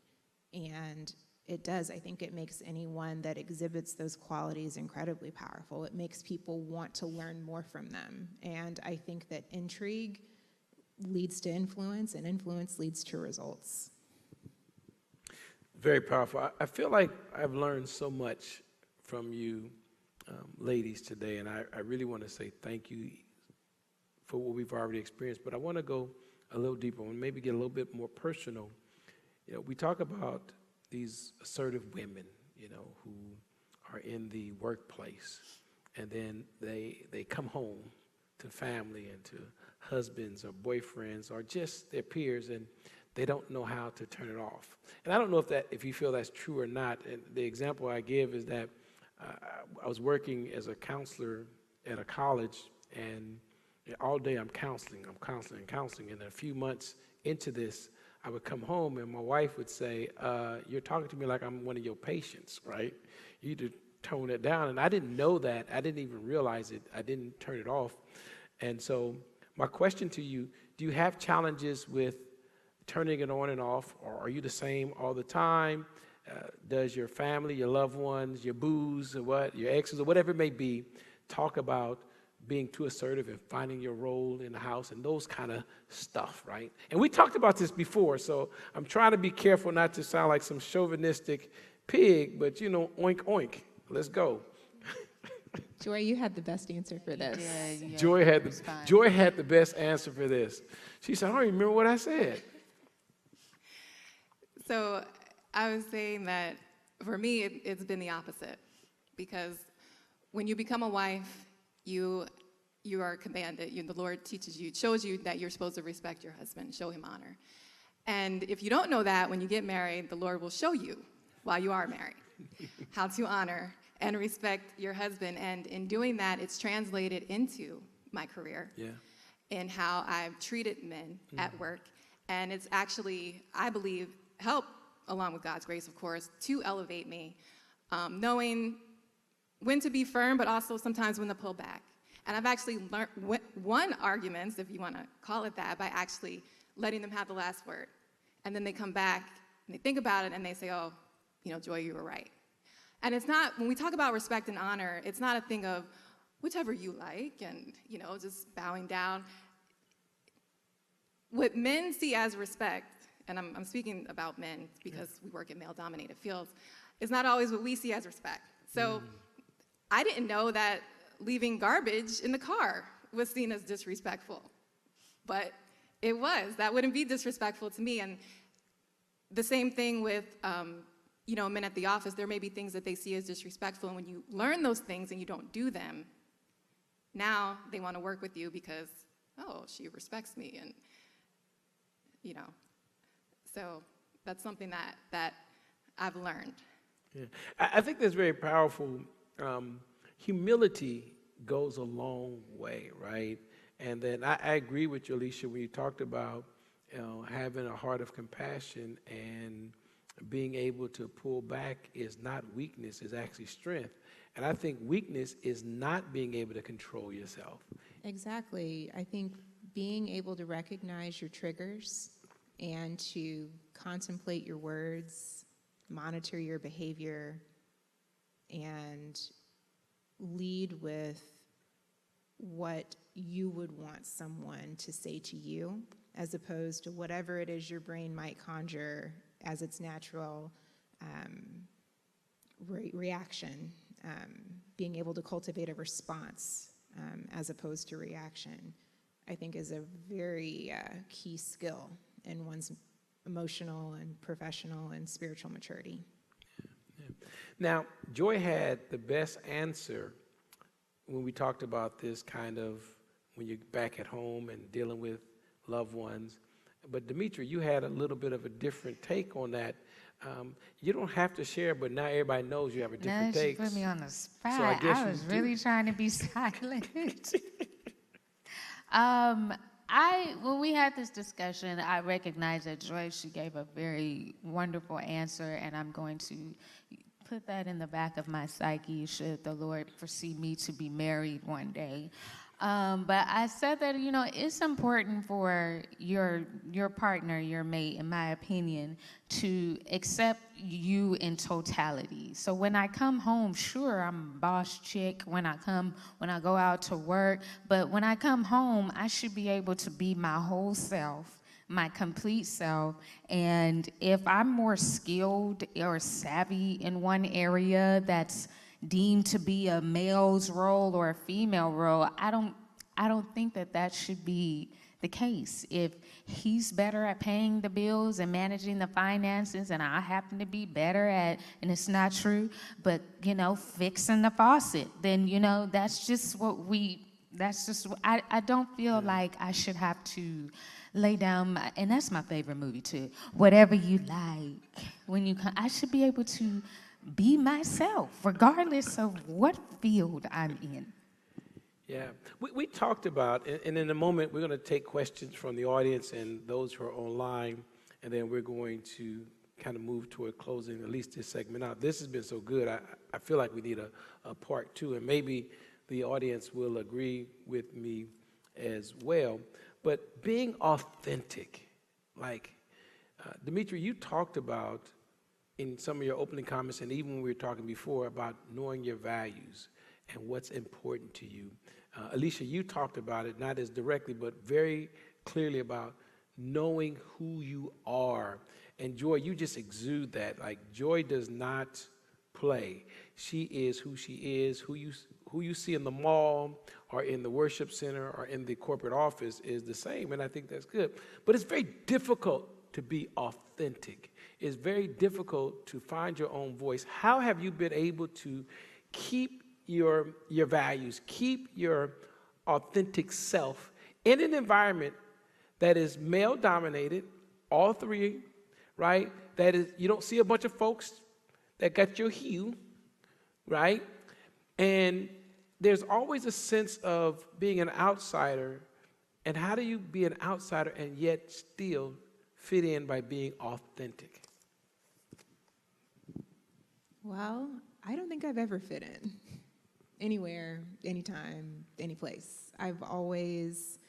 And it does. I think it makes anyone that exhibits those qualities incredibly powerful. It makes people want to learn more from them. And I think that intrigue leads to influence, and influence leads to results. Very powerful. I feel like I've learned so much from you ladies today, and I really want to say thank you for what we've already experienced, but I want to go a little deeper and maybe get a little bit more personal. We talk about these assertive women, who are in the workplace, and then they come home to family and to husbands or boyfriends or just their peers, and they don't know how to turn it off. And I don't know if you feel that's true or not. And the example I give is that I was working as a counselor at a college, and all day I'm counseling. And a few months into this, I would come home and my wife would say, you're talking to me like I'm one of your patients, right? You need to tone it down. And I didn't know that. I didn't even realize it. I didn't turn it off. And so my question to you, do you have challenges with turning it on and off, or are you the same all the time? Does your family, your loved ones, your boos, or your exes, or whatever it may be, talk about being too assertive and finding your role in the house and those kind of stuff, right? And we talked about this before, so I'm trying to be careful not to sound like some chauvinistic pig, but oink, oink. Let's go. Joy, you had the best answer for this. Yeah, Joy had the best answer for this. She said, I don't even remember what I said. So I was saying that for me, it's been the opposite, because when you become a wife, you are commanded. The Lord shows you that you're supposed to respect your husband, show him honor. And if you don't know that, when you get married, the Lord will show you while you are married how to honor and respect your husband. And in doing that, it's translated into my career and how I've treated men at work. And it's actually, I believe, helped, along with God's grace, of course, to elevate me, knowing when to be firm, but also sometimes when to pull back. And I've actually won arguments, if you want to call it that, by actually letting them have the last word. And then they come back and they think about it and they say, oh, Joy, you were right. And it's not, when we talk about respect and honor, it's not a thing of whichever you like and, just bowing down. What men see as respect, and I'm speaking about men because we work in male-dominated fields, is not always what we see as respect. So I didn't know that leaving garbage in the car was seen as disrespectful, but it was. That wouldn't be disrespectful to me. And the same thing with, men at the office. There may be things that they see as disrespectful, and when you learn those things and you don't do them, now they want to work with you because, oh, she respects me, and so that's something that I've learned. Yeah. I think that's very powerful. Humility goes a long way, right? And then I agree with you, Alicia, when you talked about having a heart of compassion and being able to pull back is not weakness, it's actually strength. And I think weakness is not being able to control yourself. Exactly. I think being able to recognize your triggers and to contemplate your words, monitor your behavior, and lead with what you would want someone to say to you, as opposed to whatever it is your brain might conjure as its natural reaction. Being able to cultivate a response as opposed to reaction, I think, is a very key skill in one's emotional and professional and spiritual maturity. Now, Joy had the best answer when we talked about this kind of when you're back at home and dealing with loved ones. But Demetria, you had a little bit of a different take on that. You don't have to share, but now everybody knows you have a different take. Now she put me on the spot. So I guess I was really trying to be silent. When we had this discussion, I recognized that Joy, she gave a very wonderful answer, and I'm going to put that in the back of my psyche should the Lord foresee me to be married one day. But I said that, it's important for your partner, your mate, in my opinion, to accept you in totality. So when I come home, sure, I'm a boss chick when I go out to work, but when I come home, I should be able to be my whole self, my complete self. And if I'm more skilled or savvy in one area that's deemed to be a male's role or a female role. I don't think that should be the case. If he's better at paying the bills and managing the finances, and I happen to be better at, and it's not true, but fixing the faucet, then that's just I don't feel like I should have to lay down and that's my favorite movie too. Whatever you like, when you come, I should be able to be myself, regardless of what field I'm in. Yeah, we talked about, and in a moment we're going to take questions from the audience and those who are online, and then we're going to kind of move toward closing at least this segment out. This has been so good. I feel like we need a part two, and maybe the audience will agree with me as well. But being authentic, like Dimitri, you talked about in some of your opening comments, and even when we were talking before about knowing your values and what's important to you. Alicia, you talked about it, not as directly, but very clearly about knowing who you are. And Joy, you just exude that. Like, Joy does not play. She is who she is. Who you see in the mall or in the worship center or in the corporate office is the same, and I think that's good. But it's very difficult to be authentic. It's very difficult to find your own voice. How have you been able to keep your values, keep your authentic self in an environment that is male-dominated, all three, right? That is, you don't see a bunch of folks that got your hue, right? And there's always a sense of being an outsider, and how do you be an outsider and yet still fit in by being authentic? Well, I don't think I've ever fit in. Anywhere, anytime, any place. I've always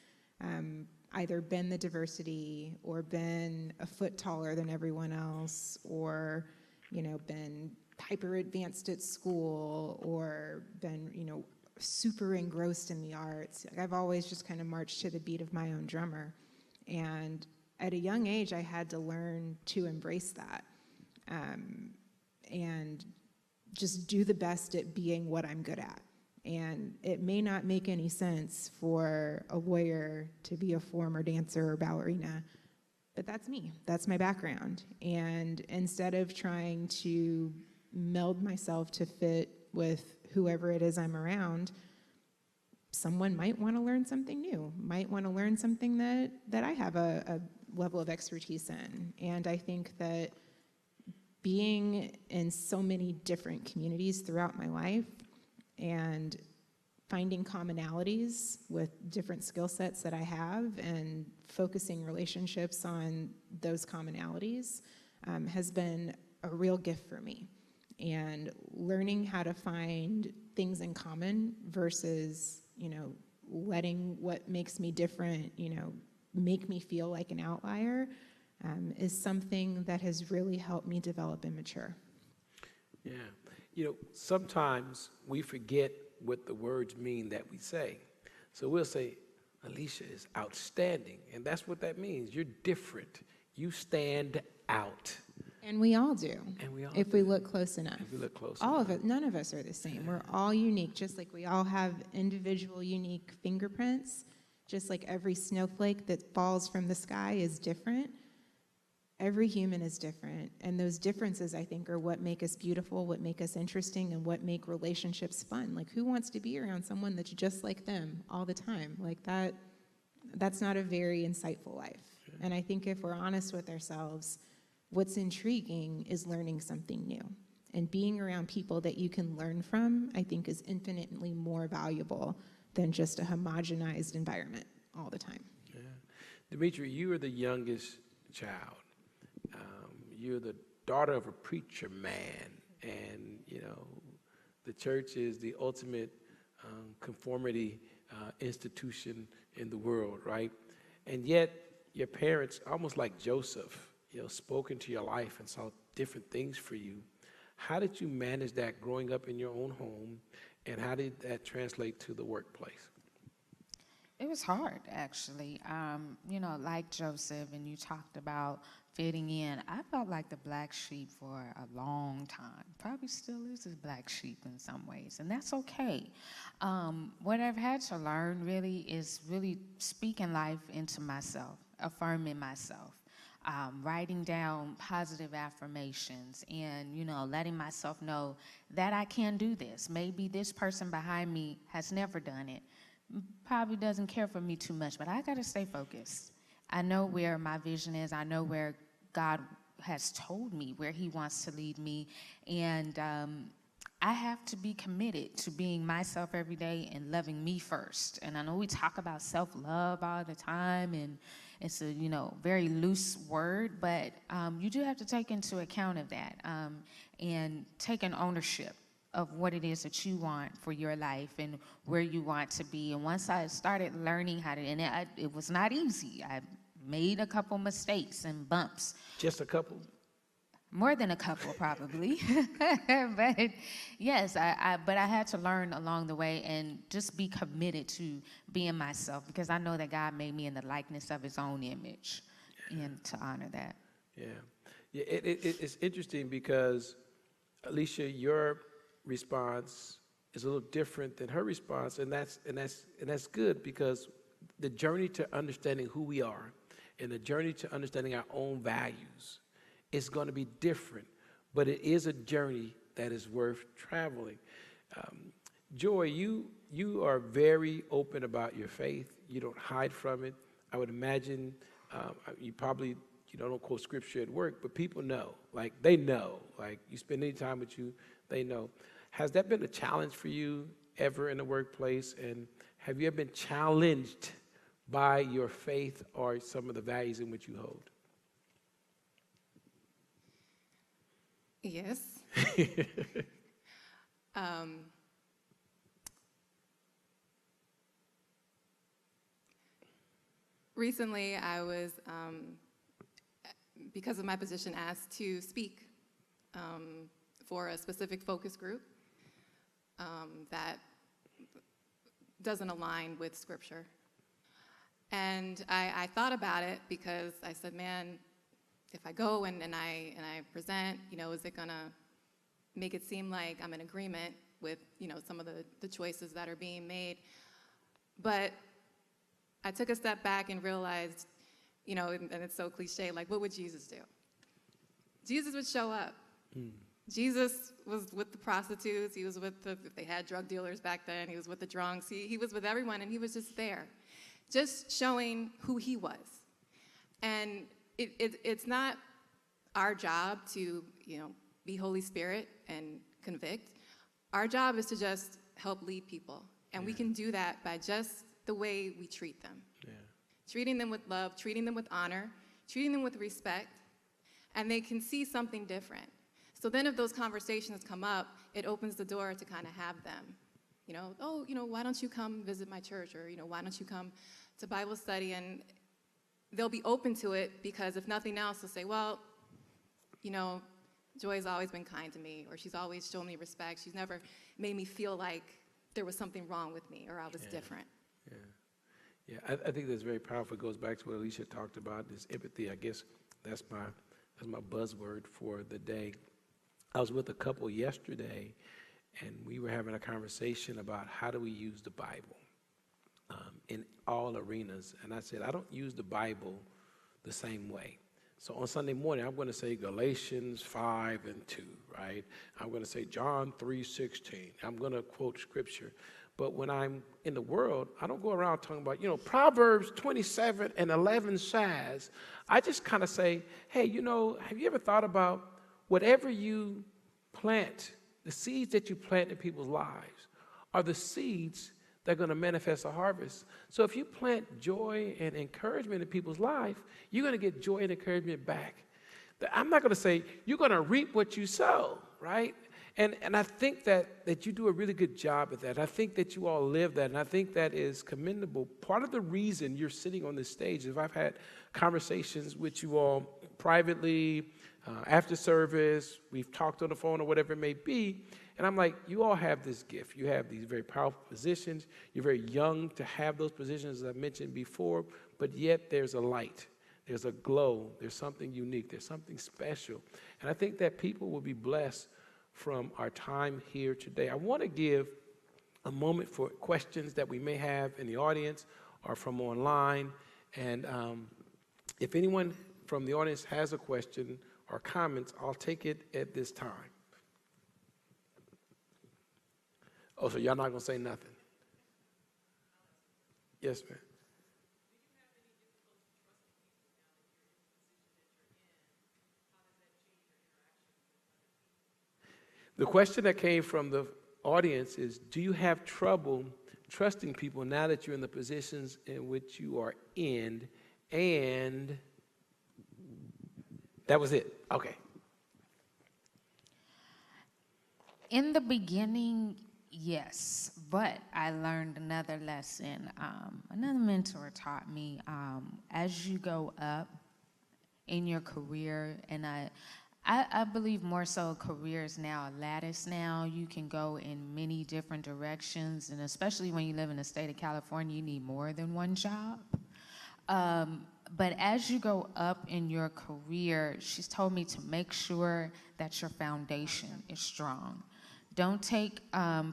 either been the diversity or been a foot taller than everyone else or, been hyper advanced at school or been, super engrossed in the arts. I've always just kind of marched to the beat of my own drummer. And at a young age, I had to learn to embrace that and just do the best at being what I'm good at. And it may not make any sense for a lawyer to be a former dancer or ballerina, but that's me. That's my background. And instead of trying to meld myself to fit with whoever it is I'm around, someone might want to learn something new, might want to learn something that I have a level of expertise in. And I think that being in so many different communities throughout my life and finding commonalities with different skill sets that I have and focusing relationships on those commonalities has been a real gift for me. And learning how to find things in common versus, letting what makes me different, make me feel like an outlier is something that has really helped me develop and mature. Yeah. Sometimes we forget what the words mean that we say. So we'll say, Alicia is outstanding. And that's what that means. You're different. You stand out. And we all do. And we all if do. we look close enough. If we look close all enough. of it, none of us are the same. We're all unique, just like we all have individual unique fingerprints, just like every snowflake that falls from the sky is different. Every human is different, and those differences, I think, are what make us beautiful, what make us interesting, and what make relationships fun. Like, who wants to be around someone that's just like them all the time? Like, that's not a very insightful life. Yeah. And I think if we're honest with ourselves, what's intriguing is learning something new. And being around people that you can learn from, I think, is infinitely more valuable than just a homogenized environment all the time. Yeah. Dimitri, you are the youngest child. You're the daughter of a preacher man, and the church is the ultimate conformity institution in the world, right? And yet your parents, almost like Joseph, spoke into your life and saw different things for you. How did you manage that growing up in your own home, and how did that translate to the workplace? It was hard, actually. Like Joseph, and you talked about fitting in. I felt like the black sheep for a long time. Probably still is a black sheep in some ways, and that's okay. What I've had to learn really is really speaking life into myself, affirming myself, writing down positive affirmations, and, letting myself know that I can do this. Maybe this person behind me has never done it, probably doesn't care for me too much, but I got to stay focused. I know where my vision is. I know where God has told me, where he wants to lead me, and I have to be committed to being myself every day and loving me first. And I know we talk about self-love all the time, and it's a, very loose word, but you do have to take into account of that and take an ownership of what it is that you want for your life and where you want to be. And once I started learning how to, and it was not easy. I made a couple mistakes and bumps. Just a couple? More than a couple, probably. But yes, but I had to learn along the way and just be committed to being myself, because I know that God made me in the likeness of his own image, and to honor that. Yeah. It's interesting because, Alicia, your response is a little different than her response, and that's good, because the journey to understanding who we are and the journey to understanding our own values is going to be different, but it is a journey that is worth traveling. Joy, you are very open about your faith. You don't hide from it. I would imagine you probably don't quote scripture at work, but people know. Like, they know. Like, you spend any time with you, they know. Has that been a challenge for you ever in the workplace? And have you ever been challenged by your faith or some of the values in which you hold? Yes. Recently, I was, because of my position, asked to speak for a specific focus group that doesn't align with Scripture. And I thought about it, because I said, man, if I go and I present, is it going to make it seem like I'm in agreement with, some of the choices that are being made? But I took a step back and realized, and it's so cliche, like, what would Jesus do? Jesus would show up. Jesus was with the prostitutes. He was with if they had drug dealers back then, he was with the drunks. He was with everyone, and he was just there, just showing who he was. And it's not our job to, be Holy Spirit and convict. Our job is to just help lead people. And we can do that by just the way we treat them. Yeah. Treating them with love, treating them with honor, treating them with respect, and they can see something different. So then if those conversations come up, it opens the door to kind of have them, why don't you come visit my church? Or, why don't you come to Bible study? And they'll be open to it, because if nothing else, they'll say, well, Joy's always been kind to me, or she's always shown me respect. She's never made me feel like there was something wrong with me, or I was different. Yeah, I think that's very powerful. It goes back to what Alicia talked about, this empathy. I guess that's my buzzword for the day. I was with a couple yesterday, and we were having a conversation about how do we use the Bible in all arenas. And I said, I don't use the Bible the same way. So on Sunday morning, I'm going to say Galatians 5:2, right? I'm going to say John 3:16. I'm going to quote scripture. But when I'm in the world, I don't go around talking about, Proverbs 27:11 says. I just kind of say, hey, have you ever thought about whatever you plant, the seeds that you plant in people's lives are the seeds that are going to manifest a harvest. So if you plant joy and encouragement in people's life, you're going to get joy and encouragement back. I'm not going to say you're going to reap what you sow, right? And I think that you do a really good job at that. I think that you all live that, and I think that is commendable. Part of the reason you're sitting on this stage is I've had conversations with you all privately, after service, we've talked on the phone or whatever it may be, and I'm like, you all have this gift. You have these very powerful positions. You're very young to have those positions, as I mentioned before, but yet there's a light. There's a glow. There's something unique. There's something special. And I think that people will be blessed from our time here today. I want to give a moment for questions that we may have in the audience or from online. And if anyone from the audience has a question or comments, I'll take it at this time. Oh, so y'all not going to say nothing? Yes, ma'am. The question that came from the audience is, do you have trouble trusting people now that you're in the positions in which you are in? And that was it. Okay. In the beginning, yes, but I learned another lesson. Another mentor taught me, as you go up in your career, and I believe more so career is now a lattice now. You can go in many different directions, and especially when you live in the state of California, you need more than one job. But as you go up in your career, she's told me to make sure that your foundation is strong. Don't take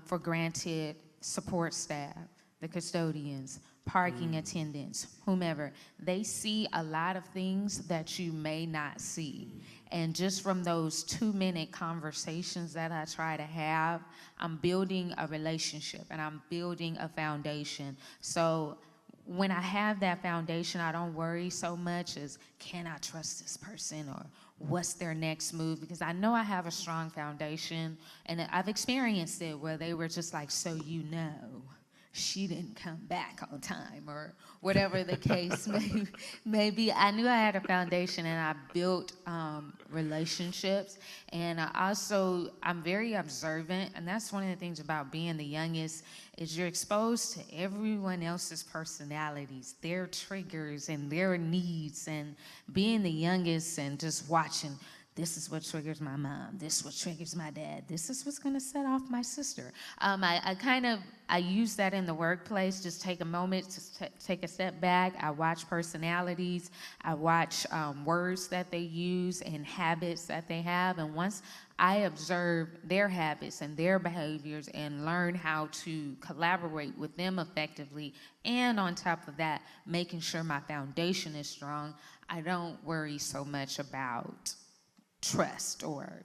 for granted support staff, the custodians, parking attendants, whomever. They see a lot of things that you may not see. And just from those 2-minute conversations that I try to have, I'm building a relationship and I'm building a foundation. So when I have that foundation, I don't worry so much as, can I trust this person, or what's their next move? Because I know I have a strong foundation, and I've experienced it where they were just like, so you know, she didn't come back on time, or whatever the case may be. I knew I had a foundation, and I built relationships. And I'm very observant, and that's one of the things about being the youngest, is you're exposed to everyone else's personalities, their triggers and their needs, and being the youngest and just watching, this is what triggers my mom, this is what triggers my dad, this is what's gonna set off my sister. I use that in the workplace, just take a moment to take a step back. I watch personalities, I watch words that they use and habits that they have, and once I observe their habits and their behaviors and learn how to collaborate with them effectively, and on top of that, making sure my foundation is strong, I don't worry so much about trust or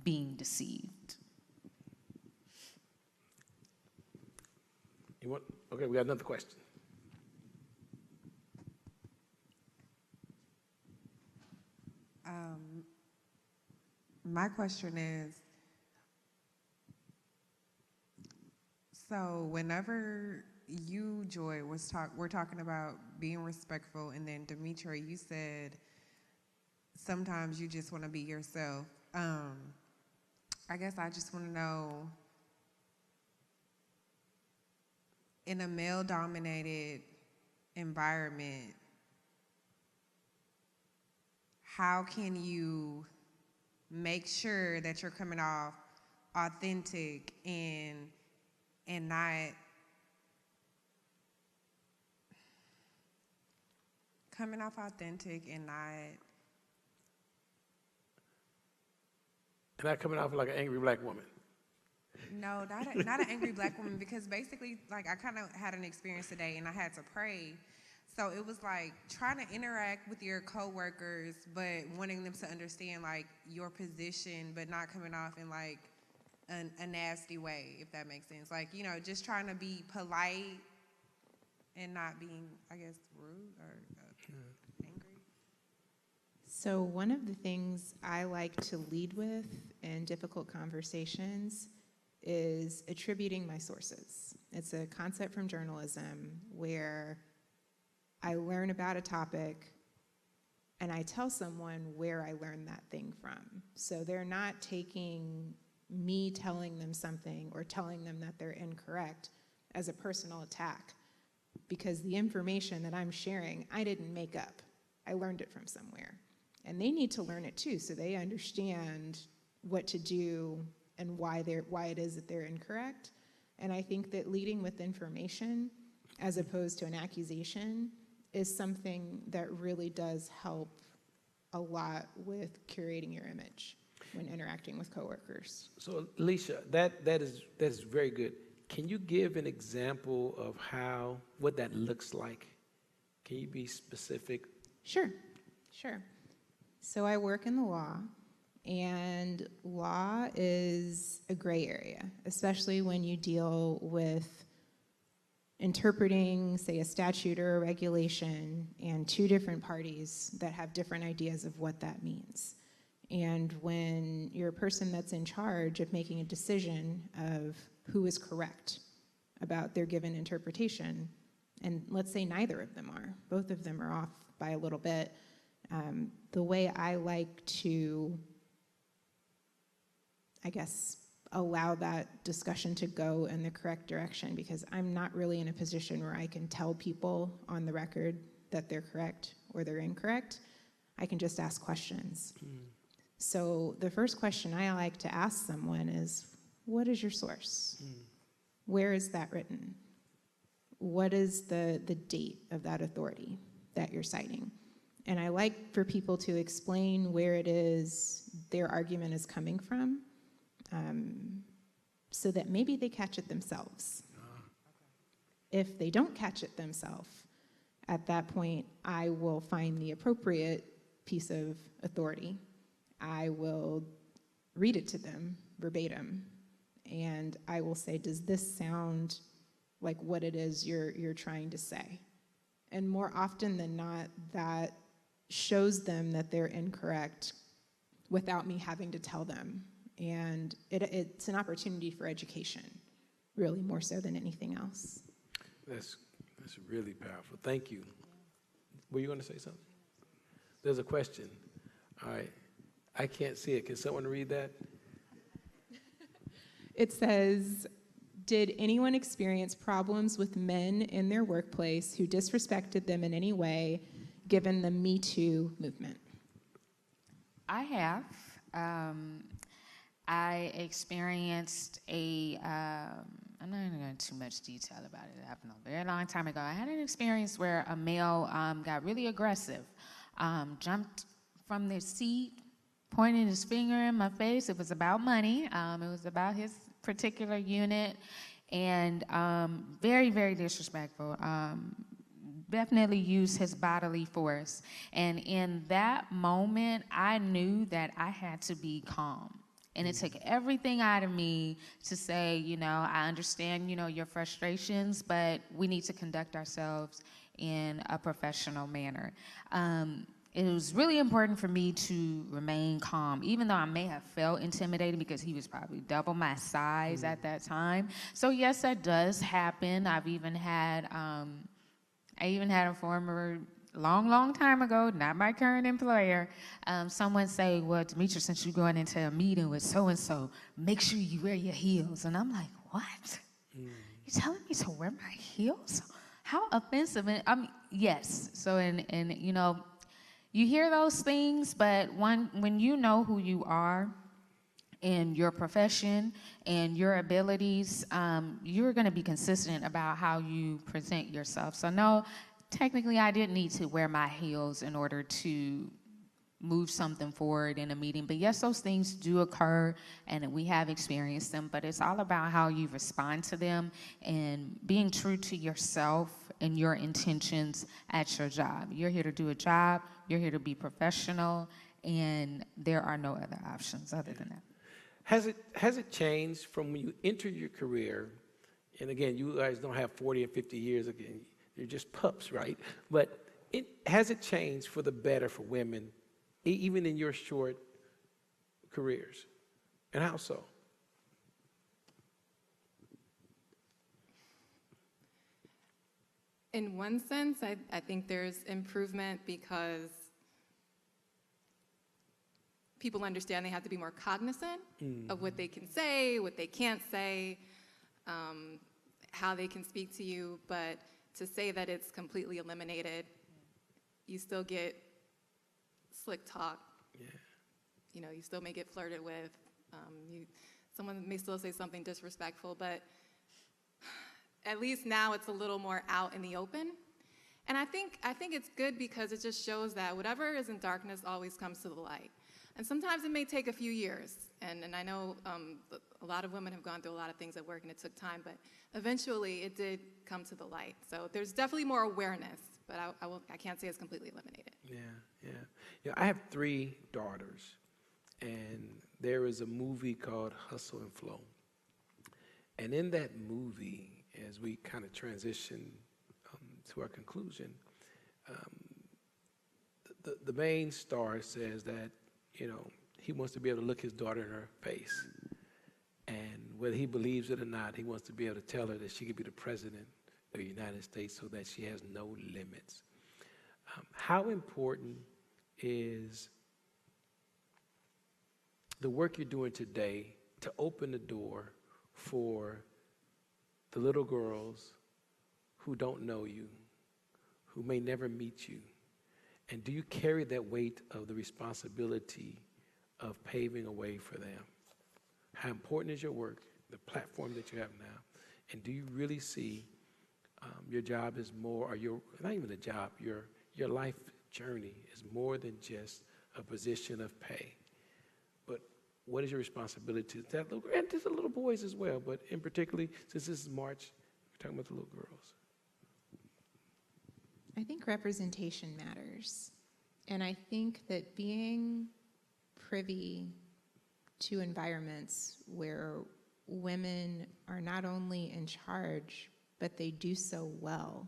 being deceived. Okay, we got another question. My question is, so whenever you, Joy, we're talking about being respectful, and then Demetra, you said sometimes you just want to be yourself. I guess I just want to know, in a male-dominated environment, how can you make sure that you're coming off authentic and not coming off authentic and not coming off like an angry black woman? No, not an angry black woman, because basically, like, I kind of had an experience today and I had to pray. So it was like trying to interact with your coworkers, but wanting them to understand like your position, but not coming off in like a nasty way, if that makes sense. Like, you know, just trying to be polite and not being, I guess, rude or angry. So one of the things I like to lead with in difficult conversations is attributing my sources. It's a concept from journalism where I learn about a topic and I tell someone where I learned that thing from. So they're not taking me telling them something or telling them that they're incorrect as a personal attack, because the information that I'm sharing, I didn't make up. I learned it from somewhere. And they need to learn it too, so they understand what to do and why it is that they're incorrect. And I think that leading with information as opposed to an accusation is something that really does help a lot with curating your image when interacting with coworkers. So, Alicia, that is very good. Can you give an example of what that looks like? Can you be specific? Sure. So I work in the law, and law is a gray area, especially when you deal with interpreting, say, a statute or a regulation, and two different parties that have different ideas of what that means. And when you're a person that's in charge of making a decision of who is correct about their given interpretation, and let's say neither of them are, both of them are off by a little bit, the way I like to, I guess, allow that discussion to go in the correct direction, because I'm not really in a position where I can tell people on the record that they're correct or they're incorrect. I can just ask questions. So the first question I like to ask someone is, what is your source? Where is that written? What is the date of that authority that you're citing? And I like for people to explain where it is their argument is coming from, so that maybe they catch it themselves. If they don't catch it themselves, at that point, I will find the appropriate piece of authority. I will read it to them verbatim, and I will say, does this sound like what it is you're trying to say? And more often than not, that shows them that they're incorrect without me having to tell them. And it's an opportunity for education, really, more so than anything else. That's really powerful. Thank you. Were you going to say something? There's a question. All right. I can't see it. Can someone read that? It says, did anyone experience problems with men in their workplace who disrespected them in any way, given the Me Too movement? I have. I experienced I'm not going to go into too much detail about it. It happened a very long time ago. I had an experience where a male got really aggressive, jumped from their seat, pointed his finger in my face. It was about money. It was about his particular unit, and very, very disrespectful. Definitely used his bodily force. And in that moment, I knew that I had to be calm. And it took everything out of me to say, I understand, your frustrations, but we need to conduct ourselves in a professional manner. It was really important for me to remain calm, even though I may have felt intimidated because he was probably double my size at that time. So yes, that does happen. I even had a former, long time ago, not my current employer, someone say, well, Demetra, since you're going into a meeting with so-and-so, make sure you wear your heels. And I'm like, what? You're telling me to wear my heels? How offensive. And yes. So, and you hear those things, but when you know who you are in your profession and your abilities, you're going to be consistent about how you present yourself. So no, technically I didn't need to wear my heels in order to move something forward in a meeting. But yes, those things do occur, and we have experienced them, but it's all about how you respond to them and being true to yourself and your intentions at your job. You're here to do a job, you're here to be professional, and there are no other options other than that. Has it changed from when you entered your career, and again, you guys don't have 40 and 50 years, again, you're just pups, right? But has it changed for the better for women, even in your short careers? And how so? In one sense, I think there's improvement because people understand they have to be more cognizant of what they can say, what they can't say, how they can speak to you. But to say that it's completely eliminated, you still get slick talk. Yeah. You still may get flirted with. Someone may still say something disrespectful, but at least now it's a little more out in the open. And I think it's good because it just shows that whatever is in darkness always comes to the light. And sometimes it may take a few years. And I know a lot of women have gone through a lot of things at work, and it took time, but eventually it did come to the light. So there's definitely more awareness, but I can't say it's completely eliminated. Yeah, I have 3 daughters, and there is a movie called Hustle and Flow. And in that movie, as we kind of transition to our conclusion, the main star says that, he wants to be able to look his daughter in her face. And whether he believes it or not, he wants to be able to tell her that she could be the president of the United States so that she has no limits. How important is the work you're doing today to open the door for the little girls who don't know you, who may never meet you? And do you carry that weight of the responsibility of paving a way for them? How important is your work, the platform that you have now? And do you really see your job is more, or not even a job, your life journey is more than just a position of pay? But what is your responsibility to that little, and to the little boys as well, but in particularly, since this is March, we're talking about the little girls. I think representation matters. And I think that being privy to environments where women are not only in charge, but they do so well,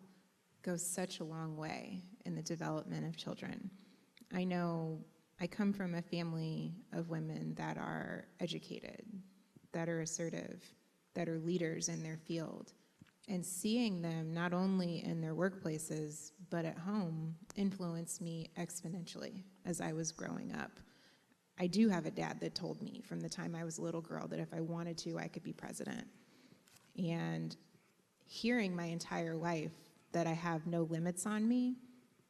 goes such a long way in the development of children. I know I come from a family of women that are educated, that are assertive, that are leaders in their field. And seeing them not only in their workplaces, but at home, influenced me exponentially as I was growing up. I do have a dad that told me from the time I was a little girl that if I wanted to, I could be president. And hearing my entire life that I have no limits on me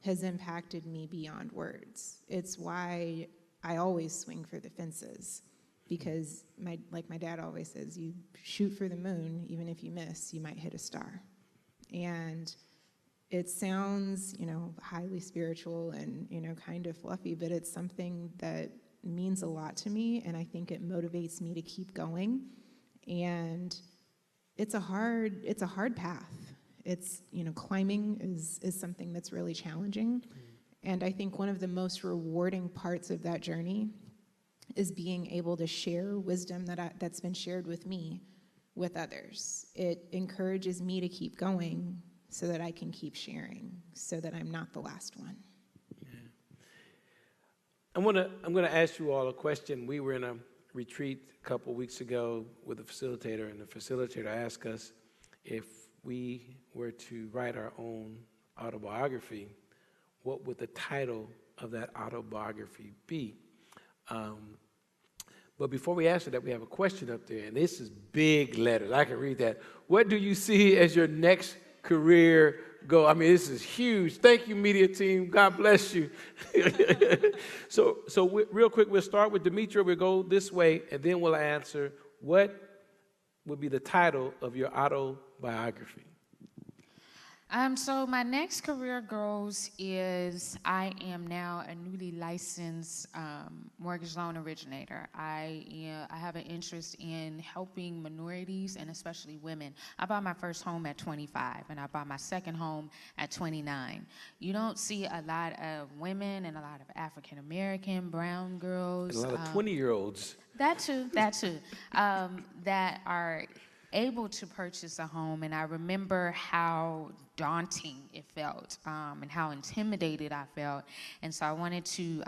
has impacted me beyond words. It's why I always swing for the fences, because like my dad always says, you shoot for the moon, even if you miss, you might hit a star. And it sounds, highly spiritual and, kind of fluffy, but it's something that means a lot to me, and I think it motivates me to keep going. And it's a hard path. It's, climbing is something that's really challenging. And I think one of the most rewarding parts of that journey is being able to share wisdom that's been shared with me with others. It encourages me to keep going so that I can keep sharing, so that I'm not the last one. I'm gonna ask you all a question. We were in a retreat a couple weeks ago with a facilitator, and the facilitator asked us if we were to write our own autobiography, what would the title of that autobiography be? But before we answer that, we have a question up there, and this is big letters. I can read that. What do you see as your next career goal? I mean, this is huge. Thank you, media team. God bless you. So real quick, we'll start with Demetria. We'll go this way, and then we'll answer what would be the title of your autobiography. So my next career goals is I am now a newly licensed mortgage loan originator. I have an interest in helping minorities and especially women. I bought my first home at 25, and I bought my second home at 29. You don't see a lot of women and a lot of African American, brown girls. And a lot of 20-year-olds. That too, that are able to purchase a home, and I remember how daunting it felt and how intimidated I felt. And so I wanted to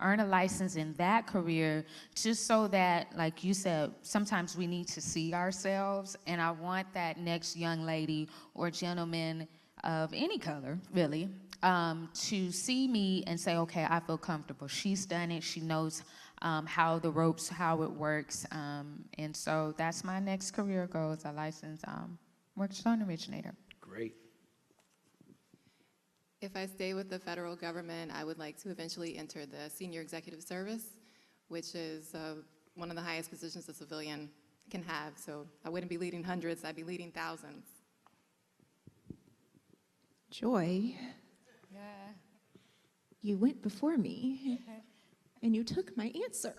earn a license in that career just so that, like you said, sometimes we need to see ourselves, and I want that next young lady or gentleman of any color, really, to see me and say, okay, I feel comfortable. She's done it. She knows how the ropes, how it works. And so that's my next career goal, as a licensed mortgage loan originator. Great. If I stay with the federal government, I would like to eventually enter the senior executive service, which is one of the highest positions a civilian can have. So I wouldn't be leading hundreds, I'd be leading thousands. Joy, you went before me and you took my answer.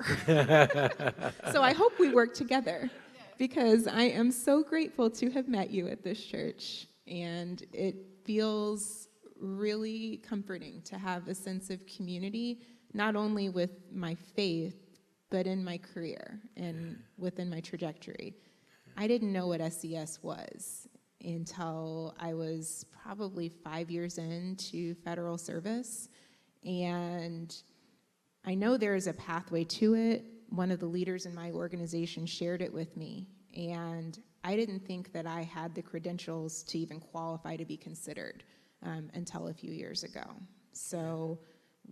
So I hope we work together, because I am so grateful to have met you at this church. And it feels really comforting to have a sense of community, not only with my faith, but in my career and within my trajectory. I didn't know what SES was until I was probably 5 years into federal service. And I know there is a pathway to it. One of the leaders in my organization shared it with me. And I didn't think that I had the credentials to even qualify to be considered until a few years ago. So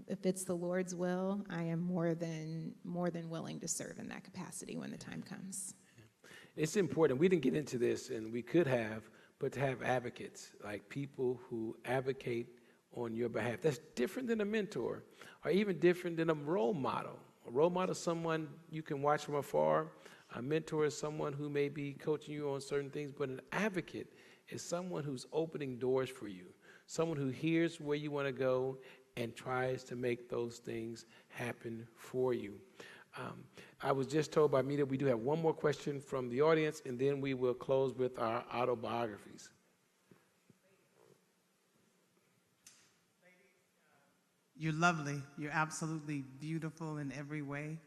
if it's the Lord's will, I am more than willing to serve in that capacity when the time comes. It's important. We didn't get into this, and we could have, but to have advocates, like people who advocate on your behalf. That's different than a mentor, or even different than a role model. A role model is someone you can watch from afar. A mentor is someone who may be coaching you on certain things, but an advocate is someone who's opening doors for you, someone who hears where you want to go and tries to make those things happen for you. I was just told by Mita we do have one more question from the audience, and then we will close with our autobiographies. You're lovely. You're absolutely beautiful in every way.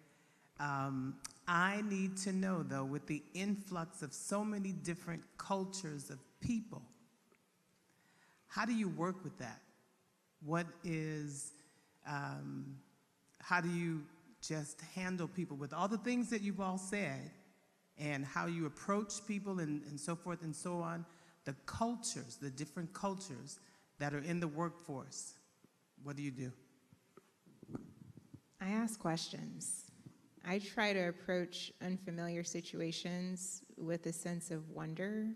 I need to know, though, with the influx of so many different cultures of people, how do you work with that? What is, how do you just handle people with all the things that you've all said, and how you approach people and so forth and so on, the cultures, the different cultures that are in the workforce? What do you do? I ask questions. I try to approach unfamiliar situations with a sense of wonder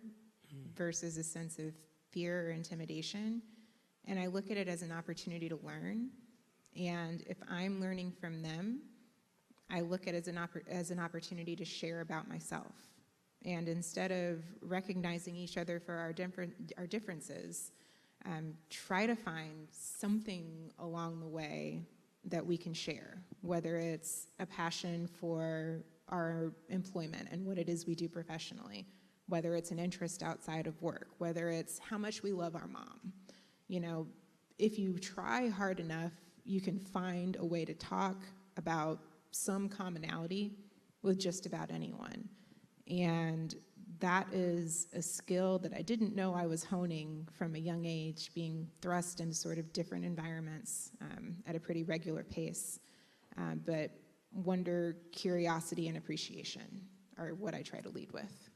versus a sense of fear or intimidation. And I look at it as an opportunity to learn. And if I'm learning from them, I look at it as an opportunity to share about myself. And instead of recognizing each other for our differences, try to find something along the way that we can share, whether it's a passion for our employment and what it is we do professionally, whether it's an interest outside of work, whether it's how much we love our mom. You know, if you try hard enough, you can find a way to talk about some commonality with just about anyone. And that is a skill that I didn't know I was honing from a young age, being thrust into sort of different environments at a pretty regular pace. But wonder, curiosity, and appreciation are what I try to lead with.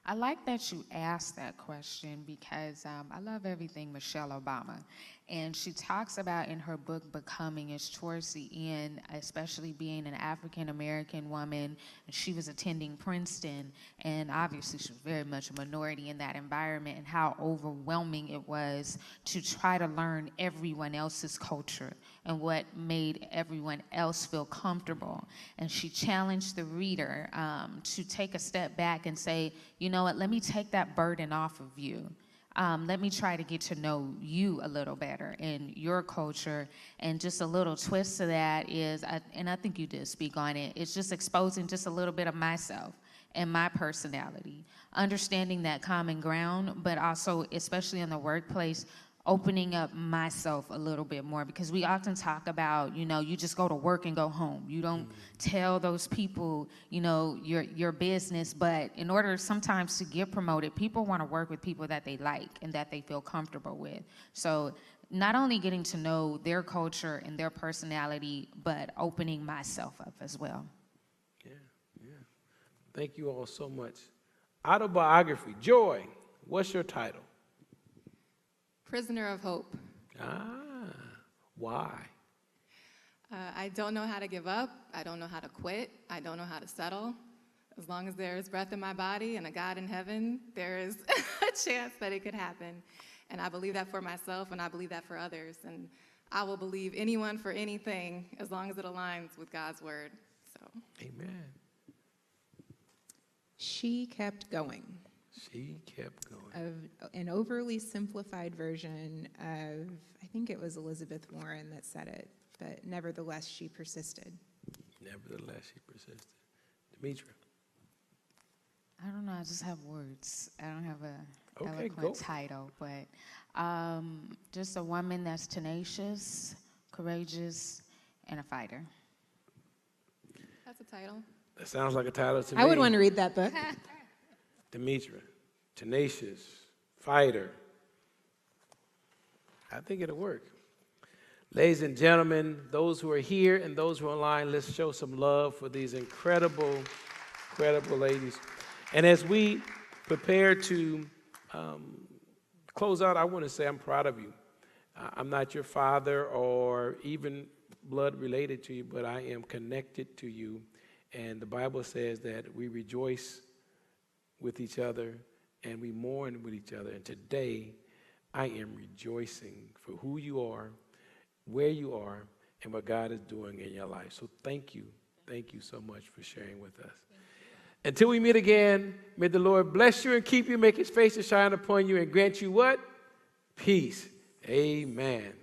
I like that you asked that question because I love everything Michelle Obama. And she talks about in her book, Becoming, is towards the end, especially being an African-American woman. She was attending Princeton, and obviously she was very much a minority in that environment, and how overwhelming it was to try to learn everyone else's culture and what made everyone else feel comfortable. And she challenged the reader to take a step back and say, you know what, let me take that burden off of you. Let me try to get to know you a little better in your culture. And just a little twist to that is, and I think you did speak on it, it's just exposing just a little bit of myself and my personality, understanding that common ground, but also, especially in the workplace, opening up myself a little bit more, because we often talk about, you know, you just go to work and go home. You don't tell those people, you know, your business. But in order sometimes to get promoted, people want to work with people that they like and that they feel comfortable with. So not only getting to know their culture and their personality, but opening myself up as well. Yeah. Thank you all so much. Autobiography. Joy, what's your title? Prisoner of Hope. Why? I don't know how to give up. I don't know how to quit. I don't know how to settle. As long as there is breath in my body and a God in heaven, there is a chance that it could happen. And I believe that for myself, and I believe that for others. And I will believe anyone for anything as long as it aligns with God's word. So. Amen. She kept going. She kept going. Of an overly simplified version of I think it was Elizabeth Warren that said it, but nevertheless, she persisted. Nevertheless, she persisted. Demetra. I don't know. I just have words. I don't have a Okay, eloquent go. title, but just a woman that's tenacious, courageous, and a fighter. That's a title. That sounds like a title to me. I would want to read that book. Demetra, tenacious, fighter. I think it'll work. Ladies and gentlemen, those who are here and those who are online, let's show some love for these incredible, incredible ladies. And as we prepare to close out, I want to say I'm proud of you. I'm not your father or even blood related to you, but I am connected to you. And the Bible says that we rejoice with each other and we mourn with each other. And today, I am rejoicing for who you are, where you are, and what God is doing in your life. So thank you. Thank you so much for sharing with us. Until we meet again, may the Lord bless you and keep you, make his face to shine upon you, and grant you what? Peace. Amen.